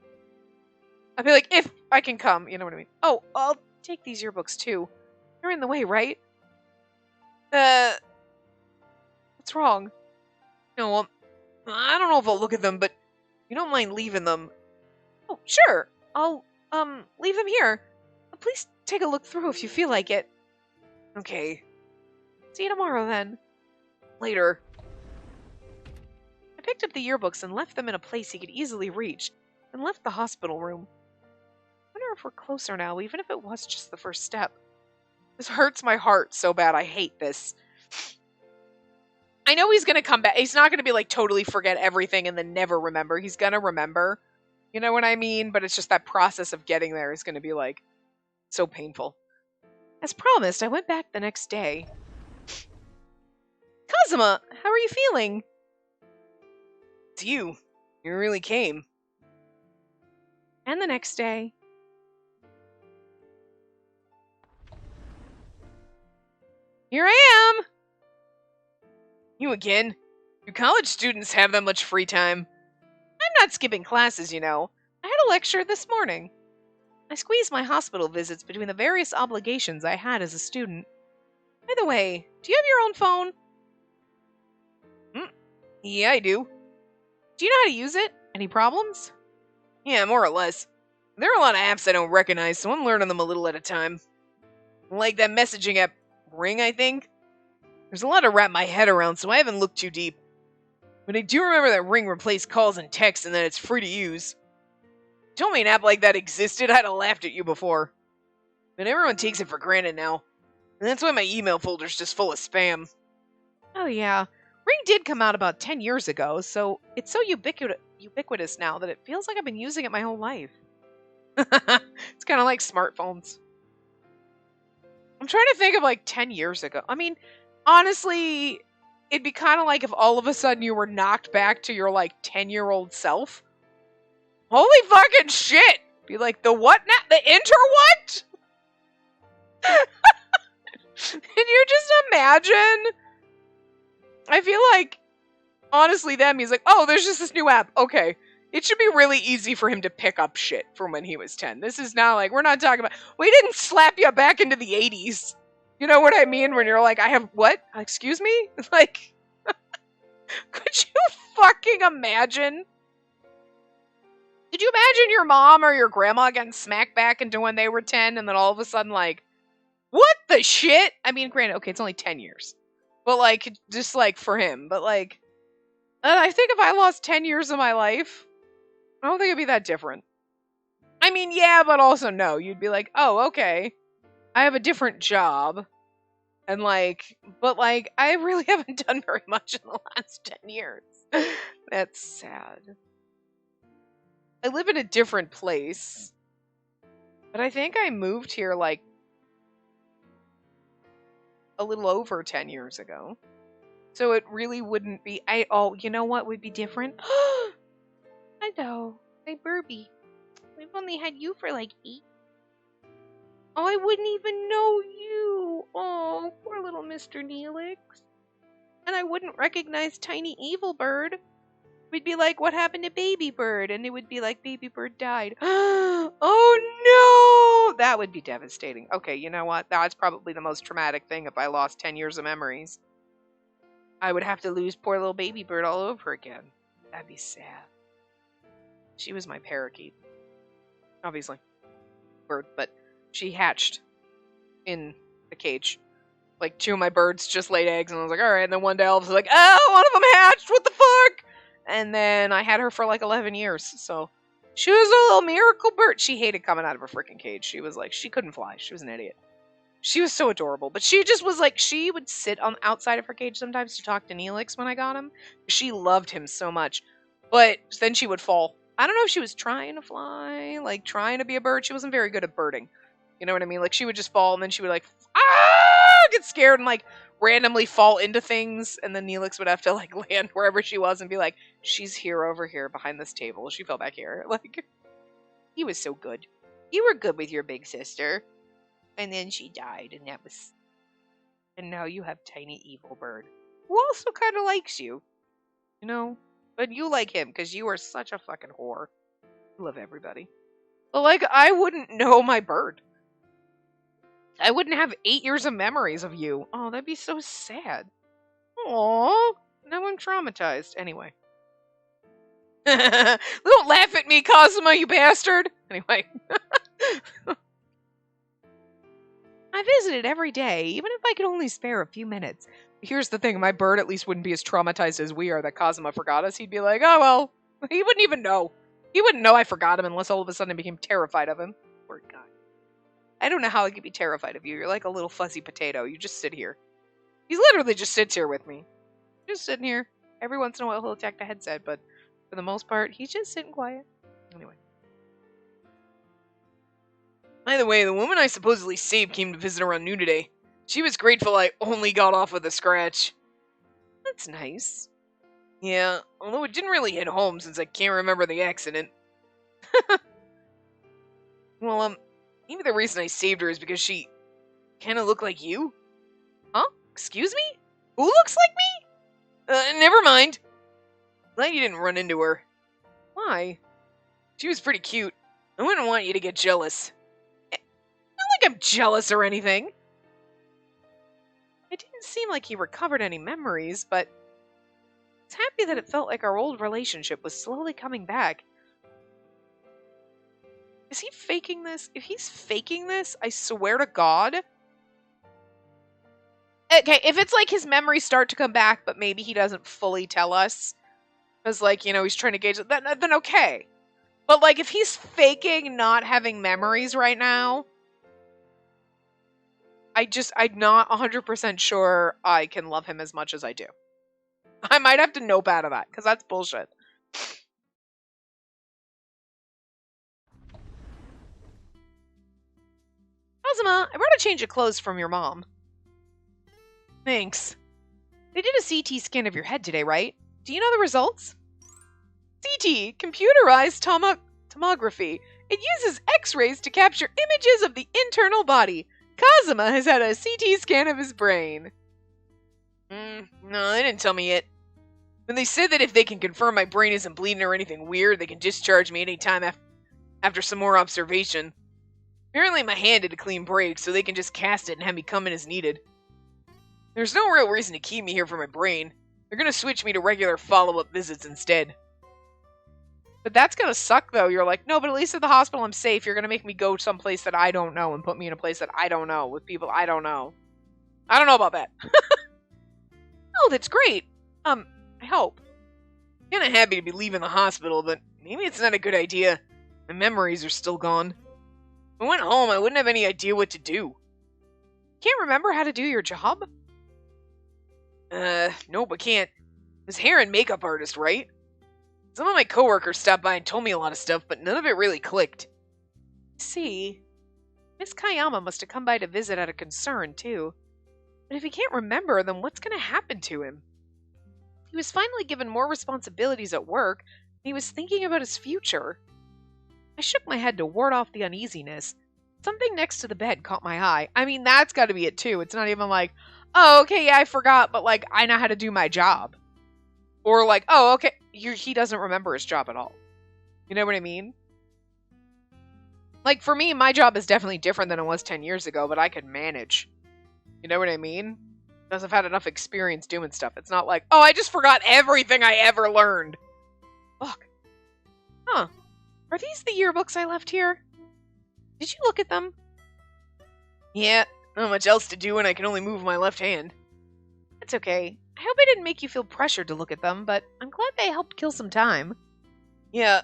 I'd be like, if I can come, you know what I mean? Oh, I'll take these yearbooks too. You're in the way, right? What's wrong? No, well, I don't know if I'll look at them, but you don't mind leaving them. Oh, sure. I'll, leave them here. Please take a look through if you feel like it. Okay. See you tomorrow, then. Later. I picked up the yearbooks and left them in a place he could easily reach, and left the hospital room. I wonder if we're closer now, even if it was just the first step. This hurts my heart so bad. I hate this. I know he's gonna come back. He's not gonna be like totally forget everything and then never remember. He's gonna remember. You know what I mean? But it's just that process of getting there is gonna be like so painful. As promised, I went back the next day. Kazuma, how are you feeling? It's you. You really came. And the next day. Here I am! You again? Do college students have that much free time? I'm not skipping classes, you know. I had a lecture this morning. I squeezed my hospital visits between the various obligations I had as a student. By the way, do you have your own phone? Yeah, I do. Do you know how to use it? Any problems? Yeah, more or less. There are a lot of apps I don't recognize, so I'm learning them a little at a time. Like that messaging app, Ring, I think? There's a lot to wrap my head around, so I haven't looked too deep. But I do remember that Ring replaced calls and texts and that it's free to use. If you told me an app like that existed, I'd have laughed at you before. But everyone takes it for granted now. And that's why my email folder's just full of spam. Oh yeah. Ring did come out about 10 years ago, so it's so ubiquitous now that it feels like I've been using it my whole life. It's kind of like smartphones. I'm trying to think of like 10 years ago. I mean, honestly, it'd be kind of like if all of a sudden you were knocked back to your like 10-year-old self. Holy fucking shit! Be like, the what now? The interwhat? Can you just imagine? I feel like, honestly, he's like, oh, there's just this new app. Okay. It should be really easy for him to pick up shit from when he was 10. This is not like, we're not talking about, we didn't slap you back into the 80s. You know what I mean? When you're like, I have what? Excuse me? Like, could you fucking imagine? Did you imagine your mom or your grandma getting smacked back into when they were 10 and then all of a sudden like, what the shit? I mean, granted, okay, it's only 10 years. But like, just like for him. But like, I think if I lost 10 years of my life, I don't think it'd be that different. I mean, yeah, but also no. You'd be like, oh, okay. I have a different job. And but I really haven't done very much in the last 10 years. That's sad. I live in a different place, but I think I moved here a little over 10 years ago. So it really wouldn't be. You know what would be different? Hello, my Burby. We've only had you for 8. Oh, I wouldn't even know you. Oh, poor little Mr. Neelix. And I wouldn't recognize Tiny Evil Bird. We'd be like, what happened to Baby Bird? And it would be like, Baby Bird died. Oh no! That would be devastating. Okay, you know what? That's probably the most traumatic thing if I lost 10 years of memories. I would have to lose poor little Baby Bird all over again. That'd be sad. She was my parakeet. Obviously. Bird, but she hatched in a cage. 2 of my birds just laid eggs, and I was like, alright. And then one day Elvis was like, oh, one of them hatched! What the fuck? And then I had her for 11 years, so she was a little miracle bird. She hated coming out of her freaking cage. She was she couldn't fly. She was an idiot. She was so adorable, but she just was she would sit on the outside of her cage sometimes to talk to Neelix when I got him. She loved him so much, but then she would fall. I don't know if she was trying to fly, trying to be a bird. She wasn't very good at birding. You know what I mean? She would just fall, and then she would get scared and randomly fall into things, and then Neelix would have to land wherever she was and be like, she's here over here behind this table. She fell back here. He was so good. You were good with your big sister. And then she died, and now you have Tiny Evil Bird, who also kind of likes you. You know? But you like him, because you are such a fucking whore. You love everybody. But I wouldn't know my bird. I wouldn't have 8 years of memories of you. Oh, that'd be so sad. Aww. Now I'm traumatized. Anyway. Don't laugh at me, Cosmo, you bastard! Anyway. I visited every day, even if I could only spare a few minutes. Here's the thing, my bird at least wouldn't be as traumatized as we are that Cosmo forgot us. He'd be like, oh well. He wouldn't even know. He wouldn't know I forgot him unless all of a sudden I became terrified of him. Poor guy. I don't know how I could be terrified of you. You're like a little fuzzy potato. You just sit here. He literally just sits here with me. Just sitting here. Every once in a while he'll attack the headset, but for the most part, he's just sitting quiet. Anyway. By the way, the woman I supposedly saved came to visit around noon today. She was grateful I only got off with a scratch. That's nice. Yeah, although it didn't really hit home since I can't remember the accident. Well, maybe the reason I saved her is because she kind of looked like you? Huh? Excuse me? Who looks like me? Never mind. Glad you didn't run into her. Why? She was pretty cute. I wouldn't want you to get jealous. Not like I'm jealous or anything. It didn't seem like he recovered any memories, but I was happy that it felt like our old relationship was slowly coming back. Is he faking this? If he's faking this, I swear to God. Okay, if it's his memories start to come back, but maybe he doesn't fully tell us, because he's trying to gauge it, then okay. But if he's faking not having memories right now, I'm not 100% sure I can love him as much as I do. I might have to nope out of that, because that's bullshit. Kazuma, I brought a change of clothes from your mom. Thanks. They did a CT scan of your head today, right? Do you know the results? CT, computerized tomography. It uses X-rays to capture images of the internal body. Kazuma has had a CT scan of his brain. No, they didn't tell me yet. When they said that if they can confirm my brain isn't bleeding or anything weird, they can discharge me anytime after some more observation. Apparently my hand had a clean break, so they can just cast it and have me come in as needed. There's no real reason to keep me here for my brain. They're gonna switch me to regular follow-up visits instead. But that's gonna suck, though. You're like, no, but at least at the hospital I'm safe. You're gonna make me go someplace that I don't know and put me in a place that I don't know with people I don't know. I don't know about that. Oh, that's great. I hope. I'm kinda happy to be leaving the hospital, but maybe it's not a good idea. My memories are still gone. If I went home, I wouldn't have any idea what to do. Can't remember how to do your job? Nope, I can't. I was hair and makeup artist, right? Some of my coworkers stopped by and told me a lot of stuff, but none of it really clicked. See, Miss Kayama must have come by to visit out of concern, too. But if he can't remember, then what's going to happen to him? He was finally given more responsibilities at work, and he was thinking about his future. I shook my head to ward off the uneasiness. Something next to the bed caught my eye. I mean, that's got to be it, too. It's not even like, oh, okay, yeah, I forgot, but, like, I know how to do my job. Or, like, oh, okay, he doesn't remember his job at all. You know what I mean? Like, for me, my job is definitely different than it was 10 years ago, but I could manage. You know what I mean? Because I've had enough experience doing stuff. It's not like, oh, I just forgot everything I ever learned. Look. Huh. Are these the yearbooks I left here? Did you look at them? Yeah, not much else to do and I can only move my left hand. It's okay. I hope I didn't make you feel pressured to look at them, but I'm glad they helped kill some time. Yeah,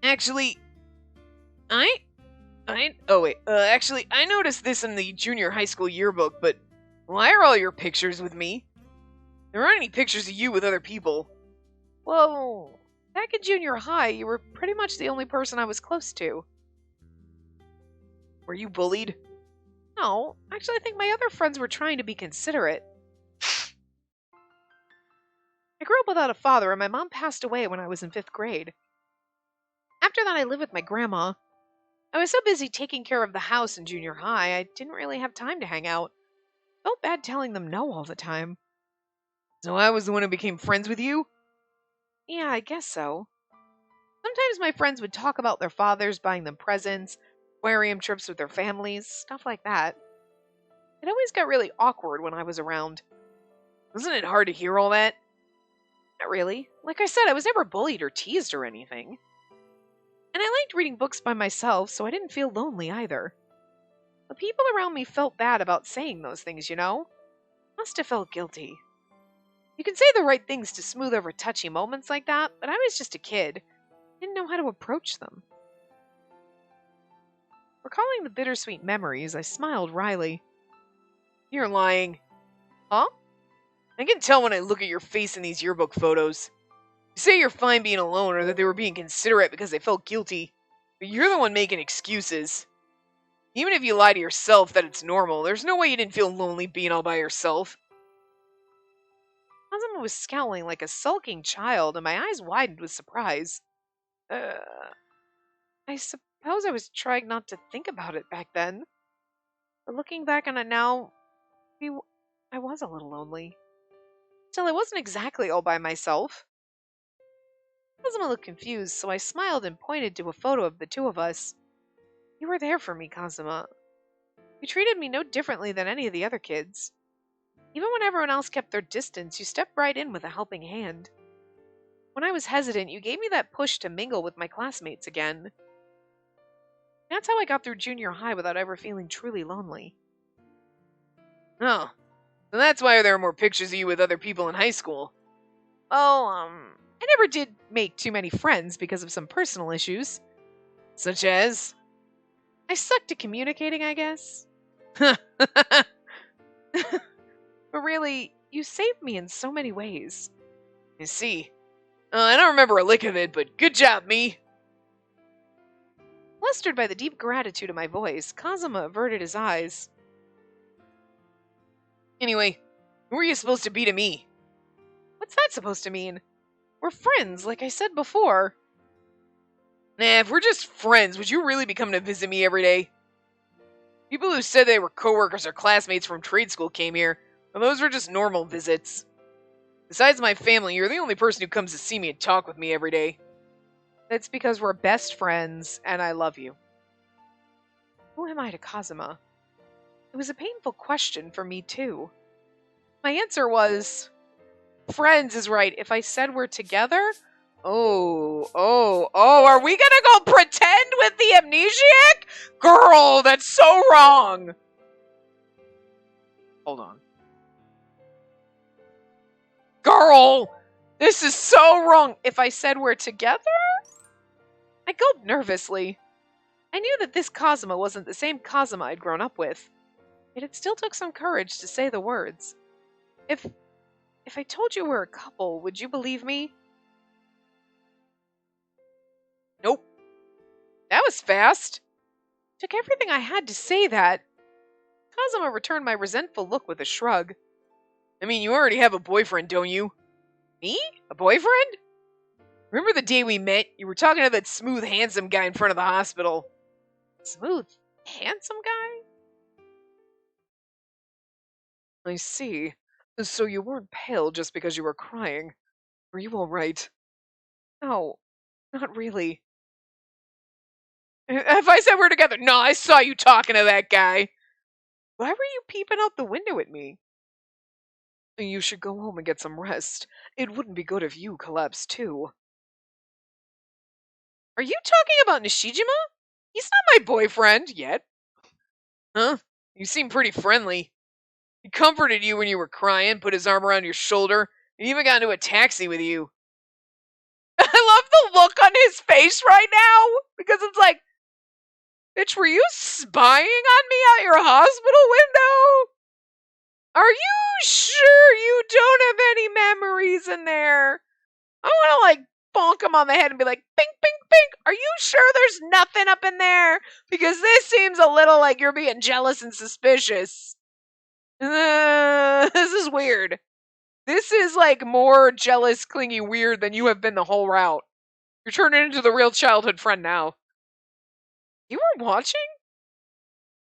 actually, actually, I noticed this in the junior high school yearbook, but why are all your pictures with me? There aren't any pictures of you with other people. Well, back in junior high, you were pretty much the only person I was close to. Were you bullied? No, actually, I think my other friends were trying to be considerate. I grew up without a father, and my mom passed away when I was in 5th grade. After that, I lived with my grandma. I was so busy taking care of the house in junior high, I didn't really have time to hang out. Felt bad telling them no all the time. So I was the one who became friends with you? Yeah, I guess so. Sometimes my friends would talk about their fathers buying them presents, aquarium trips with their families, stuff like that. It always got really awkward when I was around. Wasn't it hard to hear all that? Not really. Like I said, I was never bullied or teased or anything. And I liked reading books by myself, so I didn't feel lonely either. The people around me felt bad about saying those things, you know? Must have felt guilty. You can say the right things to smooth over touchy moments like that, but I was just a kid. Didn't know how to approach them. Recalling the bittersweet memories, I smiled wryly. You're lying. Huh? I can tell when I look at your face in these yearbook photos. You say you're fine being alone or that they were being considerate because they felt guilty, but you're the one making excuses. Even if you lie to yourself that it's normal, there's no way you didn't feel lonely being all by yourself. Kazuma was scowling like a sulking child, and my eyes widened with surprise. I suppose I was trying not to think about it back then. But looking back on it now, I was a little lonely. Still, I wasn't exactly all by myself. Kazuma looked confused, so I smiled and pointed to a photo of the two of us. You were there for me, Kazuma. You treated me no differently than any of the other kids. Even when everyone else kept their distance, you stepped right in with a helping hand. When I was hesitant, you gave me that push to mingle with my classmates again. That's how I got through junior high without ever feeling truly lonely. Oh, so that's why there are more pictures of you with other people in high school. Oh, I never did make too many friends because of some personal issues. Such as? I sucked at communicating, I guess. But really, you saved me in so many ways. I see. I don't remember a lick of it, but good job, me. Flustered by the deep gratitude of my voice, Kazuma averted his eyes. Anyway, who are you supposed to be to me? What's that supposed to mean? We're friends, like I said before. Nah, if we're just friends, would you really be coming to visit me every day? People who said they were coworkers or classmates from trade school came here, and those were just normal visits. Besides my family, you're the only person who comes to see me and talk with me every day. That's because we're best friends, and I love you. Who am I to Kazuma? It was a painful question for me, too. My answer was, friends is right. If I said we're together, are we gonna go pretend with the amnesiac? Girl, that's so wrong! Hold on. Girl! This is so wrong! If I said we're together? I gulped nervously. I knew that this Kazuma wasn't the same Kazuma I'd grown up with. Yet it still took some courage to say the words. If I told you we're a couple, would you believe me? Nope. That was fast. Took everything I had to say that. Kazuma returned my resentful look with a shrug. I mean, you already have a boyfriend, don't you? Me? A boyfriend? Remember the day we met? You were talking to that smooth, handsome guy in front of the hospital. Smooth, handsome guy? I see. So you weren't pale just because you were crying. Are you all right? No, not really. If I said we're together, no, I saw you talking to that guy. Why were you peeping out the window at me? You should go home and get some rest. It wouldn't be good if you collapsed too. Are you talking about Nishijima? He's not my boyfriend yet. Huh? You seem pretty friendly. He comforted you when you were crying, put his arm around your shoulder, and even got into a taxi with you. I love the look on his face right now, because it's like, bitch, were you spying on me out your hospital window? Are you sure you don't have any memories in there? I want to, like, bonk him on the head and be like, pink, pink, pink. Are you sure there's nothing up in there? Because this seems a little like you're being jealous and suspicious. This is weird. This is, like, more jealous, clingy, weird than you have been the whole route. You're turning into the real childhood friend now. You were watching?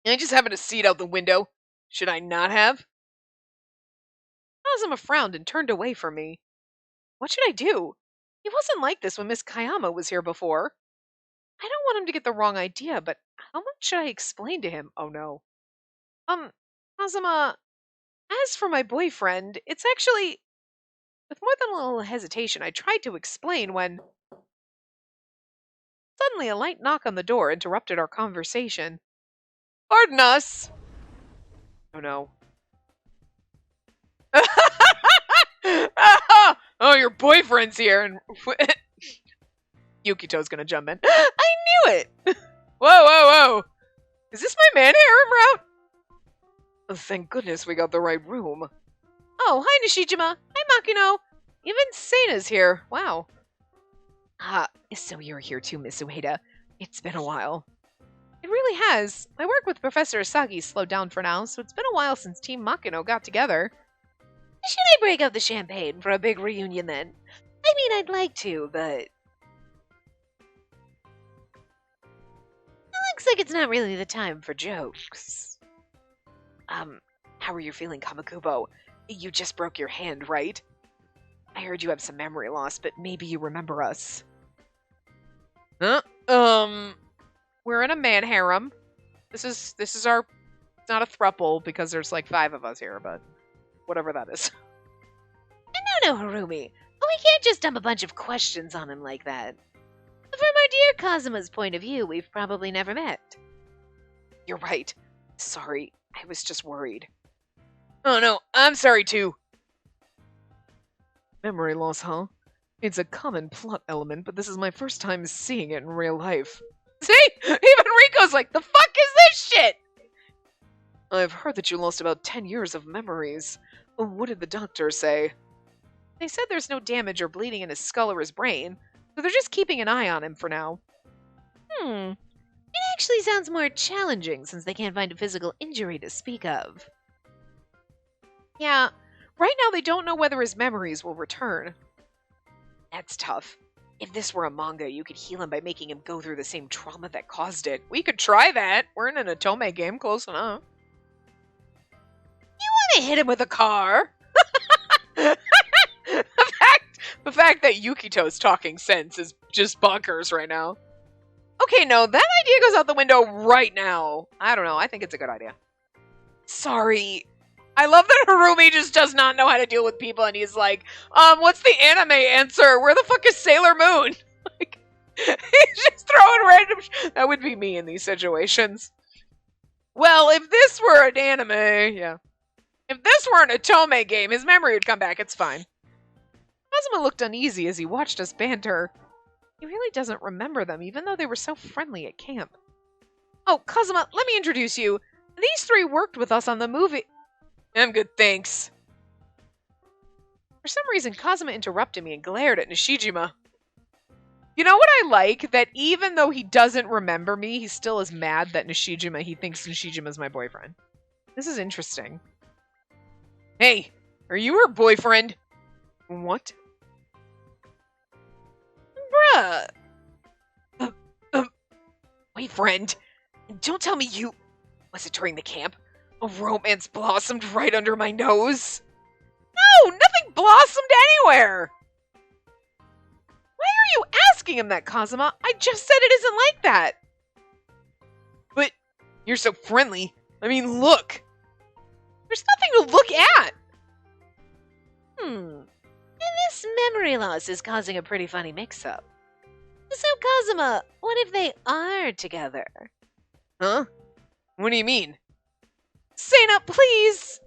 I just happened to see it out the window. Should I not have? Kazuma frowned and turned away from me. What should I do? He wasn't like this when Miss Kayama was here before. I don't want him to get the wrong idea, but how much should I explain to him? Oh no. Kazuma, as for my boyfriend, it's actually... With more than a little hesitation, I tried to explain when... Suddenly, a light knock on the door interrupted our conversation. Pardon us. Oh no. Oh, your boyfriend's here. And Yukito's gonna jump in. I knew it. Whoa, whoa, whoa. Is this my man harem route? Oh, thank goodness we got the right room. Oh, hi Nishijima. Hi Makino. Even Seina's here. Wow. So you're here too, Miss Ueda. It's been a while. It really has. My work with Professor Asagi slowed down for now, so it's been a while since Team Makino got together. Should I break out the champagne for a big reunion then? I mean, I'd like to, but... It looks like it's not really the time for jokes. How are you feeling, Kamakubo? You just broke your hand, right? I heard you have some memory loss, but maybe you remember us. Huh? We're in a man harem. This is our... It's not a throuple, because there's like 5 of us here, but... Whatever that is. No, Harumi. We can't just dump a bunch of questions on him like that. From our dear Kazuma's point of view, we've probably never met. You're right. Sorry, I was just worried. Oh no, I'm sorry too. Memory loss, huh? It's a common plot element, but this is my first time seeing it in real life. See? Even Riko's like, the fuck is this shit? I've heard that you lost about 10 years of memories. What did the doctor say? They said there's no damage or bleeding in his skull or his brain, so they're just keeping an eye on him for now. It actually sounds more challenging since they can't find a physical injury to speak of. Yeah, right now they don't know whether his memories will return. That's tough. If this were a manga, you could heal him by making him go through the same trauma that caused it. We could try that. We're in an Otome game, close enough. You want to hit him with a car? The fact that Yukito's talking sense is just bonkers right now. Okay, no, that idea goes out the window right now. I don't know. I think it's a good idea. Sorry. I love that Harumi just does not know how to deal with people, and he's like, what's the anime answer? Where the fuck is Sailor Moon? Like, he's just throwing random that would be me in these situations. Well, if this were an anime, yeah. If this were an Otome game, his memory would come back. It's fine. Kazuma looked uneasy as he watched us banter. He really doesn't remember them, even though they were so friendly at camp. Oh, Kazuma, let me introduce you. These three worked with us on the movie. I'm good, thanks. For some reason, Kazuma interrupted me and glared at Nishijima. You know what I like? That even though he doesn't remember me, he still is mad that he thinks Nishijima's my boyfriend. This is interesting. Hey, are you her boyfriend? What? Bruh. Boyfriend. Don't tell me you... Was it during the camp? A romance blossomed right under my nose? No, nothing blossomed anywhere! Why are you asking him that, Kazuma? I just said it isn't like that! But you're so friendly. I mean, look! There's nothing to look at! And this memory loss is causing a pretty funny mix-up. So, Kazuma, what if they are together? Huh? What do you mean? Sana, please!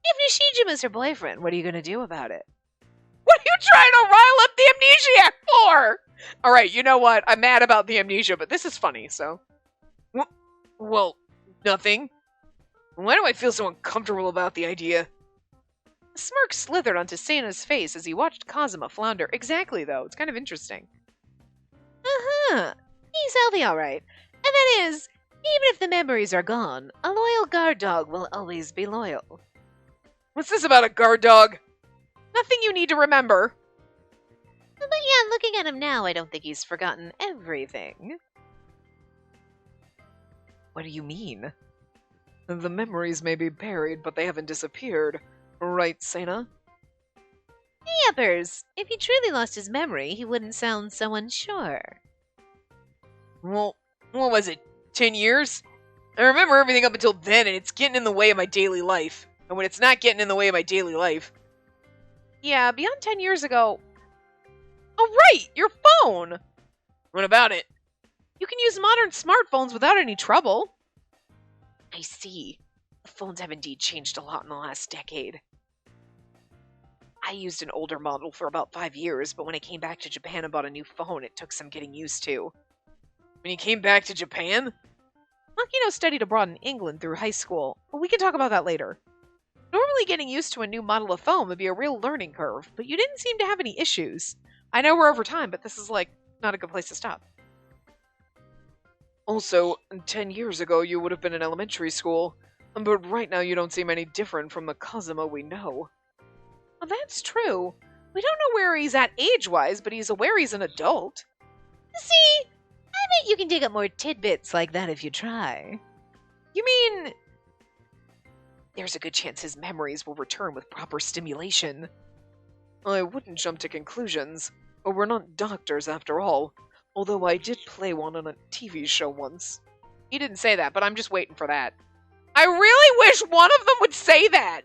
If Nishijima's her boyfriend, what are you going to do about it? What are you trying to rile up the amnesiac for? Alright, you know what? I'm mad about the amnesia, but this is funny, so... Well, nothing. Why do I feel so uncomfortable about the idea? A smirk slithered onto Sana's face as he watched Kazuma flounder. Exactly, though. It's kind of interesting. He's healthy, all right. And that is, even if the memories are gone, a loyal guard dog will always be loyal. What's this about a guard dog? Nothing you need to remember. But yeah, looking at him now, I don't think he's forgotten everything. What do you mean? The memories may be buried, but they haven't disappeared. Right, Sana? Yappers, if he truly lost his memory, he wouldn't sound so unsure. Well, what was it? 10 years? I remember everything up until then, and it's getting in the way of my daily life. And when it's not getting in the way of my daily life... Yeah, beyond 10 years ago... Oh, right! Your phone! What about it? You can use modern smartphones without any trouble. I see. The phones have indeed changed a lot in the last decade. I used an older model for about 5 years, but when I came back to Japan and bought a new phone, it took some getting used to. When you came back to Japan? Makino studied abroad in England through high school. Well, we can talk about that later. Normally getting used to a new model of phone would be a real learning curve, but you didn't seem to have any issues. I know we're over time, but this is, not a good place to stop. Also, 10 years ago you would have been in elementary school, but right now you don't seem any different from the Kazuma we know. Well, that's true. We don't know where he's at age-wise, but he's aware he's an adult. See? I bet you can dig up more tidbits like that if you try. You mean... There's a good chance his memories will return with proper stimulation. I wouldn't jump to conclusions, but we're not doctors after all, although I did play one on a TV show once. He didn't say that, but I'm just waiting for that. I really wish one of them would say that!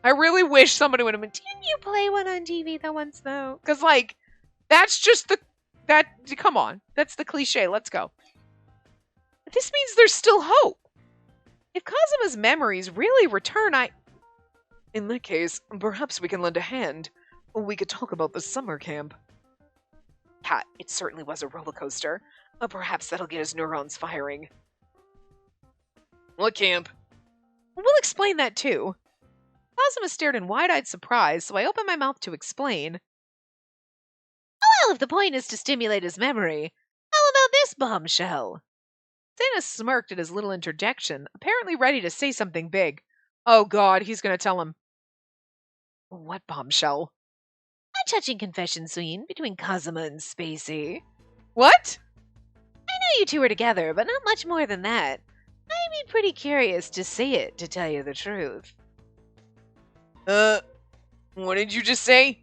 I really wish somebody would have been, didn't you play one on TV once, though? Because, that's just come on. That's the cliche. Let's go. But this means there's still hope. If Kazuma's memories really return, In that case, perhaps we can lend a hand. We could talk about the summer camp. Yeah, it certainly was a roller coaster. But perhaps that'll get his neurons firing. What camp? We'll explain that too. Kazuma stared in wide-eyed surprise, so I opened my mouth to explain. Well, if the point is to stimulate his memory, how about this bombshell? Sana smirked at his little interjection, apparently ready to say something big. Oh god, he's gonna tell him. What bombshell? A touching confession scene between Kazuma and Spacey. What? I know you two are together, but not much more than that. I'd be pretty curious to see it, to tell you the truth. What did you just say?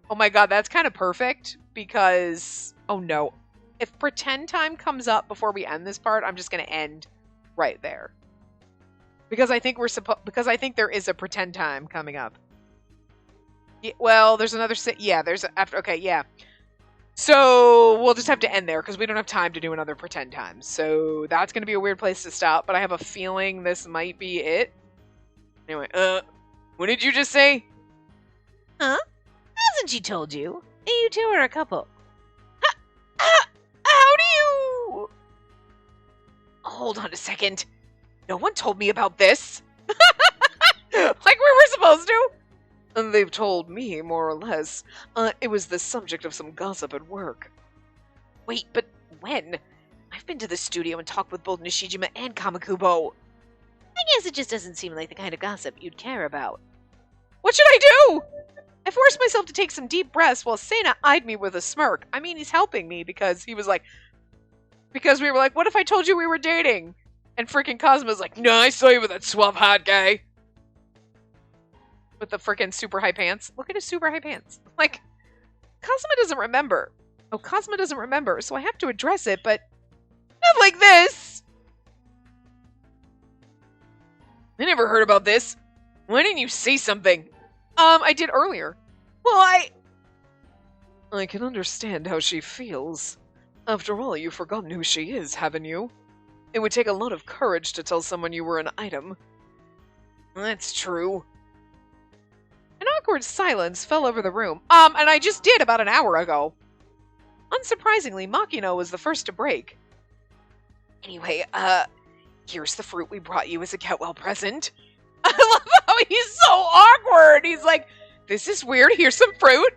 Oh my god, that's kind of perfect, because... Oh no. If pretend time comes up before we end this part, I'm just gonna end right there. Because I think there is a pretend time coming up. Yeah, well, there's another... Yeah, there's... After. Okay, yeah. So, we'll just have to end there, because we don't have time to do another pretend time. So, that's going to be a weird place to stop, but I have a feeling this might be it. Anyway, what did you just say? Huh? Hasn't she told you? You two are a couple. How do you... Hold on a second. No one told me about this. Like we were supposed to. And they've told me, more or less. It was the subject of some gossip at work. Wait, but when? I've been to the studio and talked with both Nishijima and Kamakubo. I guess it just doesn't seem like the kind of gossip you'd care about. What should I do? I forced myself to take some deep breaths while Sena eyed me with a smirk. I mean, he's helping me because he was like, because we were like, what if I told you we were dating? And freaking Cosmo's like, no, I saw you with that suave hot guy. With the freaking super high pants. Look at his super high pants. Like, Cosmo doesn't remember. Oh, Cosmo doesn't remember, so I have to address it, but not like this. I never heard about this. Why didn't you say something? I did earlier. Well, I can understand how she feels. After all, you've forgotten who she is, haven't you? It would take a lot of courage to tell someone you were an item. That's true. An awkward silence fell over the room. And I just did about an hour ago. Unsurprisingly, Makino was the first to break. Anyway, here's the fruit we brought you as a Getwell present. I love how he's so awkward. He's like, this is weird. Here's some fruit.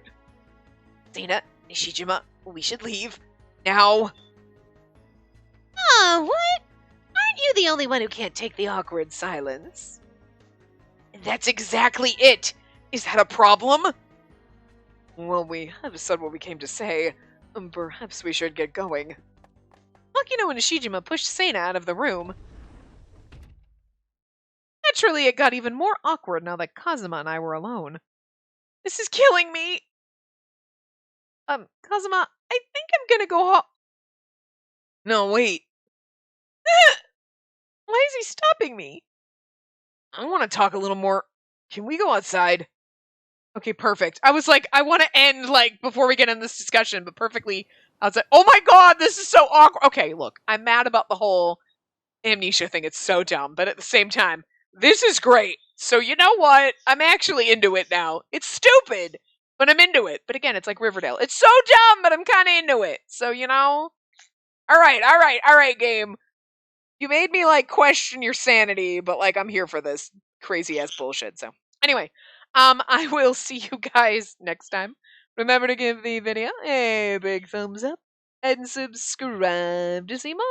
Sena, Nishijima, we should leave. Now. Oh, what? Aren't you the only one who can't take the awkward silence? That's exactly it. Is that a problem? Well, we have said what we came to say. Perhaps we should get going. Makino and Nishijima pushed Sena out of the room. Naturally, it got even more awkward now that Kazuma and I were alone. This is killing me! Kazuma, I think I'm gonna go home. No, wait. Why is he stopping me? I want to talk a little more. Can we go outside? Okay, perfect. I was like, I want to end, like, before we get in this discussion, but perfectly outside. Oh my god, this is so awkward. Okay, look, I'm mad about the whole amnesia thing. It's so dumb, but at the same time, this is great. So you know what? I'm actually into it now. It's stupid, but I'm into it. But again, it's like Riverdale. It's so dumb, but I'm kind of into it. So, you know? Alright, game. You made me, like, question your sanity, but, like, I'm here for this crazy-ass bullshit, so. Anyway, I will see you guys next time. Remember to give the video a big thumbs up and subscribe to see more.